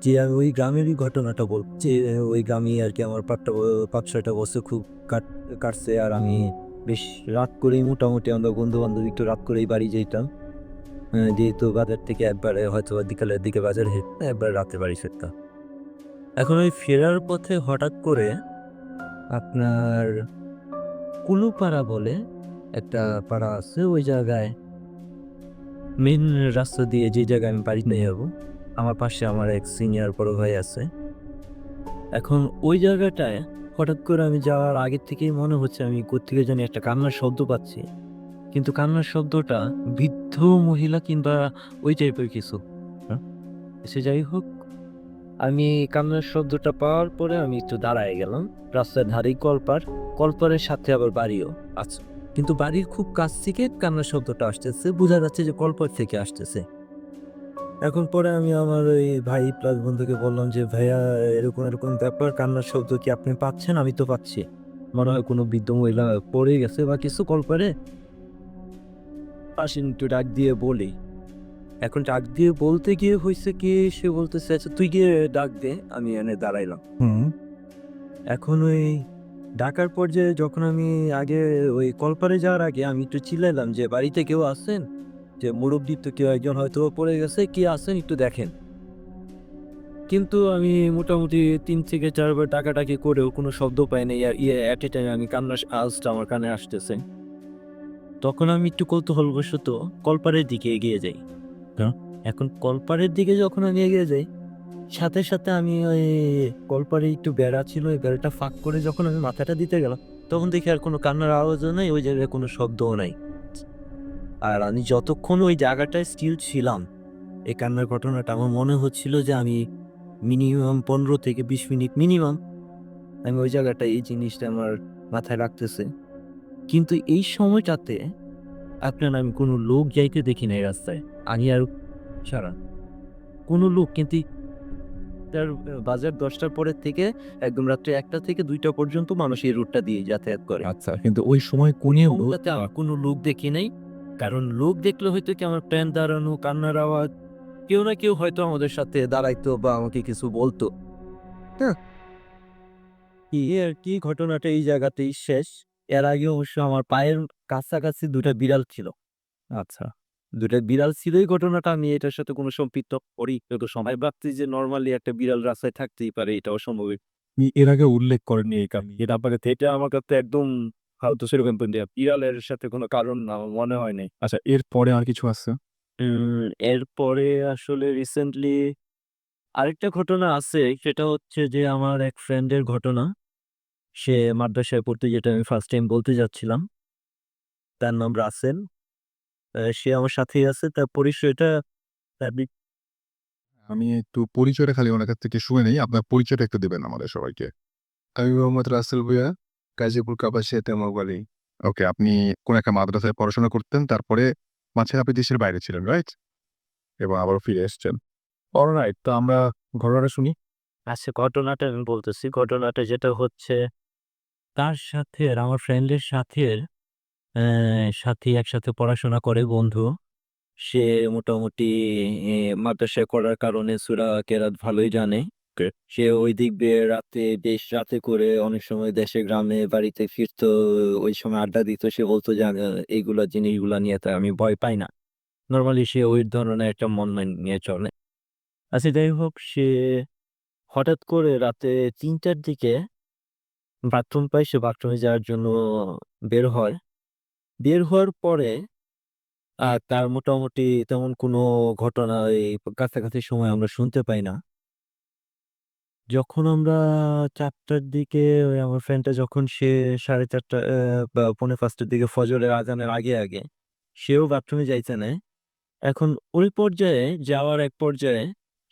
যে আমি ওই গ্রামেরই ঘটনাটা বলছি। ওই গ্রামে আর কি আমার 5-6টা বছর খুব কাটছে, আর আমি বেশ রাত করেই মোটামুটি আমরা বন্ধু বান্ধব একটু রাত করেই বাড়ি যেতাম, যেহেতু বাজার থেকে একবারে হয়তো বিকালের দিকে বাজার হেঁটে একবার রাতে বাড়ি ফিরতাম। এখন ওই ফেরার পথে হঠাৎ করে আপনার কুলুপাড়া বলে একটা পাড়া আছে, ওই জায়গায় মেন রাস্তা দিয়ে যে জায়গায় আমি বাড়িতে যাবো, আমার পাশে আমার এক সিনিয়র বড় ভাই আছে। এখন ওই জায়গাটায় হঠাৎ করে আমি যাওয়ার আগের থেকেই মনে হচ্ছে আমি কোত্থেকে জানি একটা কান্নার শব্দ পাচ্ছি, কিন্তু কান্নার শব্দটা বৃদ্ধ মহিলা কিংবা ওই টাইপের কিছু। সে যাই হোক, আমি কান্নার শব্দটা পাওয়ার পরে আমি একটু দাঁড়ায় গেলাম। রাস্তার ধারেই কলপারের সাথে আবার বাড়িও আছে, কিন্তু বাড়ির খুব কাছ থেকে কান্নার শব্দটা আসতেছে, বোঝা যাচ্ছে যে কলপার থেকে আসতেছে। এখন পরে আমি আমার ওই ভাই প্লাস বন্ধুকে বললাম যে ভাইয়া এরকম এরকম ব্যাপার, কান্নার শব্দ কি আপনি পাচ্ছেন? আমি তো পাচ্ছি, মনে হয় কোনো বৃদ্ধ মহিলা পড়ে গেছে বা কিছু কলপারে। আসেন একটু ডাক দিয়ে বলি। এখন ডাক দিয়ে বলতে গিয়ে হয়েছে কি, সে বলতেছে আচ্ছা তুই গিয়ে ডাক দে, আমি এনে দাঁড়াইলাম। এখন ওই ডাকার পর্যায়ে যখন আমি আগে ওই কলপারে যাওয়ার আগে আমি একটু চিল্লাইলাম যে বাড়িতে কেউ আছেন, যে মুরব্বী তো কেউ একজন হয়তো পড়ে গেছে, কি আছেন একটু দেখেন। কিন্তু আমি মোটামুটি 3 থেকে 4 বার ডাকাডাকি করেও কোনো শব্দ পাই না। অ্যাট এ টাইম আমি কান্নার আওয়াজটা আমার কানে আসতেছে। তখন আমি একটু কৌতূহলবশত কলপারের দিকে এগিয়ে যাই। এখন কলপারের দিকে যখন আমি এগিয়ে যাই, সাথে সাথে আমি ওই কলপারে একটু বেড়া ছিল, ওই বেড়াটা ফাঁক করে যখন আমি মাথাটা দিতে গেলাম, তখন দেখি আর কোনো কান্নার আওয়াজও নাই, ওই জায়গায় কোনো শব্দও নাই। আর আমি যতক্ষণ ওই জায়গাটায় স্টিল ছিলাম, এই কান্নার ঘটনাটা আমার মনে হচ্ছিল যে আমি মিনিমাম 15 থেকে 20 মিনিট মিনিমাম আমি ওই জায়গাটায় এই জিনিসটা আমার মাথায় রাখতেছে। কিন্তু এই সময়টাতে আপনার আমি কোনো লোক যাইতে দেখি নাই রাস্তায়। আমি আর সারা কোনো লোক কিন্তু তার বাজার 10টার পরের থেকে একদম রাত্রে 1টা থেকে 2টা পর্যন্ত মানুষ এই রুটটা দিয়ে যাতায়াত করে। আচ্ছা, কিন্তু ওই সময় কোনেও ওটাতে আমার কোনো লোক দেখি নাই। কারণ লোক দেখলে হয়তো কি আমার প্যান্ট দাঁড়ানো, কান্নার আওয়াজ, কেউ না কেউ হয়তো আমাদের সাথে দাঁড়াইতো বা আমাকে কিছু বলতো। হ্যাঁ? এই আর কি ঘটনাটা এই জায়গাতেই শেষ। এর আগে অবশ্য আমার পায়ের কাছাকাছি 2টা বিড়াল ছিল। আচ্ছা। 2টা বিড়াল ছিল এই ঘটনাটা আমি এটার সাথে কোনো সম্পৃক্ত করি তো সবাই ভাবছি যে নরমালি একটা বিড়াল রাস্তায় থাকতেই পারে, এটা অসম্ভব। আপনি এর আগে উল্লেখ করেননি এই কারণে। এটা আপনাকে এটা আমার কাছে একদম ফালতু সেরকম বিড়ালের সাথে কোনো কারণ না আমার মনে হয় নাই। আচ্ছা, এরপরে আর কিছু আছে? এরপরে আসলে রিসেন্টলি আরেকটা ঘটনা আছে, সেটা হচ্ছে যে আমার এক ফ্রেন্ডের ঘটনা। সে মাদ্রাসায় পড়তে, যেটা আমি ফার্স্ট টাইম বলতে যাচ্ছিলাম। তার নাম রাসেল। সে আমার সাথেই আছে। তার পরিচয়টা তার আমি একটু পরিচয়টা খালি ওনার কাছ থেকে শুনে নেই। আপনার পরিচয়টা একটু দিবেন আমাদের সবাইকে। আমি মোহাম্মদ রাসেল ভূঁইয়া, গাজীপুর কাপাসিয়া তেমাবাড়ি। ওকে, আপনি কোন একটা মাদ্রাসায় পড়াশোনা করতেন, তারপরে মাঝখানে আপনি দেশের বাইরে ছিলেন, রাইট? এবং আবারও ফিরে এসেছেন। অলরাইট, তো আমরা ঘটনাটা শুনি। আচ্ছা, ঘটনাটা আমি বলতেছি। ঘটনাটা যেটা হচ্ছে, তার সাথে আর আমার ফ্রেন্ডের সাথে একসাথে পড়াশোনা করে বন্ধু। সে মোটামুটি মাদ্রাসায় করার কারণে সূরা কেরাত ভালোই জানে। সে ওই দিক দিয়ে বেশ রাতে করে অনেক সময় দেশে গ্রামে বাড়িতে ফিরতো। ওই সময় আড্ডা দিত। সে বলতো যে এইগুলা জিনিসগুলা নিয়ে তো আমি ভয় পাই না। নরমালি সে ওই ধরনের একটা মন নিয়ে চলে। আচ্ছা, যাই হোক, সে হঠাৎ করে রাতে ৩টার দিকে বাথরুম পায়। সে বাথরুমে যাওয়ার জন্য বের হয়। বের হওয়ার পরে তার মোটামুটি তেমন কোনো ঘটনা এই কাছাকাছি সময় আমরা শুনতে পাই না। যখন আমরা ৪টার দিকে ওই আমার ফ্রেন্ডটা যখন সে ৪:৩০ বা ৪:৫টার দিকে ফজরের আজানের আগে সেও বাথরুমে যাইতে নেয়। এখন ওই পর্যায়ে যাওয়ার এক পর্যায়ে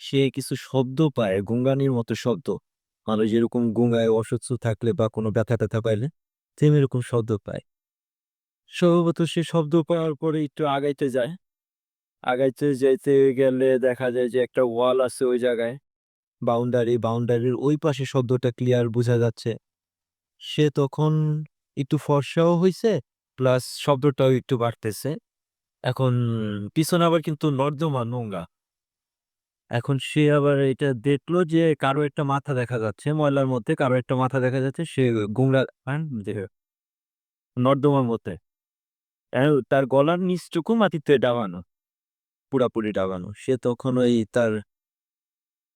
সে কিছু শব্দ পায়, গুঙ্গানির মতো শব্দ। মানুষ যেরকম গুঙ্গায় অসুস্থ থাকলে বা কোনো ব্যথা-ট্যাথা পাইলে তেমনি এরকম শব্দ পায়। স্বভাবত সে শব্দ পাওয়ার পরে একটু আগাইতে যায়। আগাইতে যাইতে গেলে দেখা যায় যে একটা ওয়াল আছে ওই জায়গায়। বাউন্ডারির ওই পাশে শব্দটা ক্লিয়ার বোঝা যাচ্ছে। সে তখন একটু ফর্সাও হইছে, প্লাস শব্দটাও একটু বাড়তেছে। এখন পিছনে আবার কিন্তু নর্দমা নোংরা। এখন সে আবার এটা দেখলো যে কারো একটা মাথা দেখা যাচ্ছে, ময়লার মধ্যে কারো একটা মাথা দেখা যাচ্ছে। সে নর্দমার মধ্যে। তার গলার নিচটুকু মাটিতে ডাবানো, পুরাপুরি ডাবানো। সে তখন ওই তার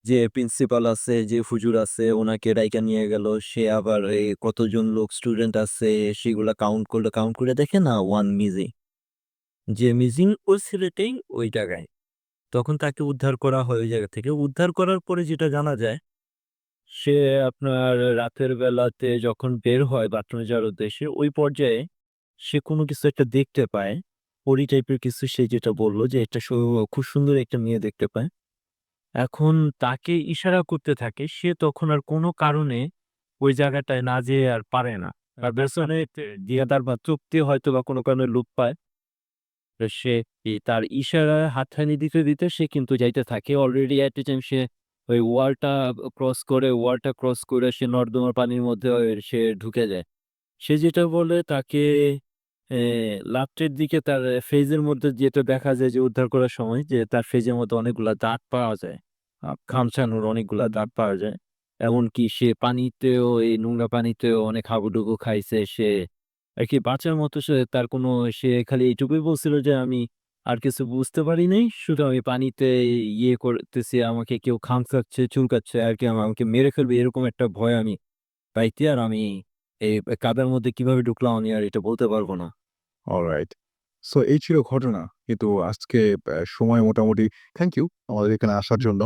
যে প্রিন্সিপাল আছে, যে হুজুর আছে, ওনাকে ডাইকা নিয়ে গেল। সে আবার এই কতজন লোক স্টুডেন্ট আছে সেগুলা কাউন্ট করলো। কাউন্ট করে দেখে না 1 মিসিং। যে মিসিং ওই ছেলেটাই ওই জায়গায়। তখন তাকে উদ্ধার করা হয় ওই জায়গা থেকে। উদ্ধার করার পরে যেটা জানা যায়, সে আপনার রাতের বেলাতে যখন বের হয় বাথরুমে যাওয়ার উদ্দেশ্যে, ওই পর্যায়ে সে কোনো কিছু একটা দেখতে পায়। পরী টাইপের কিছু, সে যেটা বলল যে এটা খুব সুন্দর একটা মেয়ে দেখতে পায়। এখন তাকে ইশারা করতে থাকে। সে তখন আর কোনো কারণে ওই জায়গাটায় না যেয়ে আর পারে না। তার পেছনে দিয়ে তার বা চোখ দিয়ে হয়তোবা কোনো কারণে লোপ পায়। তো সে তার ইশারায় হাতছানি দিতে সে কিন্তু যাইতে থাকে। অলরেডি এট এ টাইম সে ওই ওয়ালটা ক্রস করে সে নর্দমার পানির মধ্যে সে ঢুকে যায়। সে যেটা বলে তাকে এ লাস্টের দিকে তার ফেজের মধ্যে যেটা দেখা যায় যে উদ্ধার করার সময় যে তার ফেজের মধ্যে অনেকগুলা দাঁত পাওয়া যায়। খামচানোর অনেকগুলা দাঁত পাওয়া যায়। এমনকি সে পানিতেও, এই নোংরা পানিতেও অনেক হাবুডুবু খাইছে। সে আরকি বাঁচার মতো তার কোনো, সে খালি এইটুকুই বলছিল যে, "আমি আর কিছু বুঝতে পারি নাই। শুধু আমি পানিতে ইয়ে করতেছি, আমাকে কেউ খামচাচ্ছে, চুলকাচ্ছে আরকি আমাকে মেরে ফেলবে এরকম একটা ভয় আমি পাইতে, আর আমি এই কাদার মধ্যে কিভাবে ঢুকলাম আমি আর এটা বলতে পারব না।" অলরাইট। সো এই ছিল ঘটনা। কিন্তু আজকে সময় মোটামুটি থ্যাংক ইউ আমাদের এখানে আসার জন্য।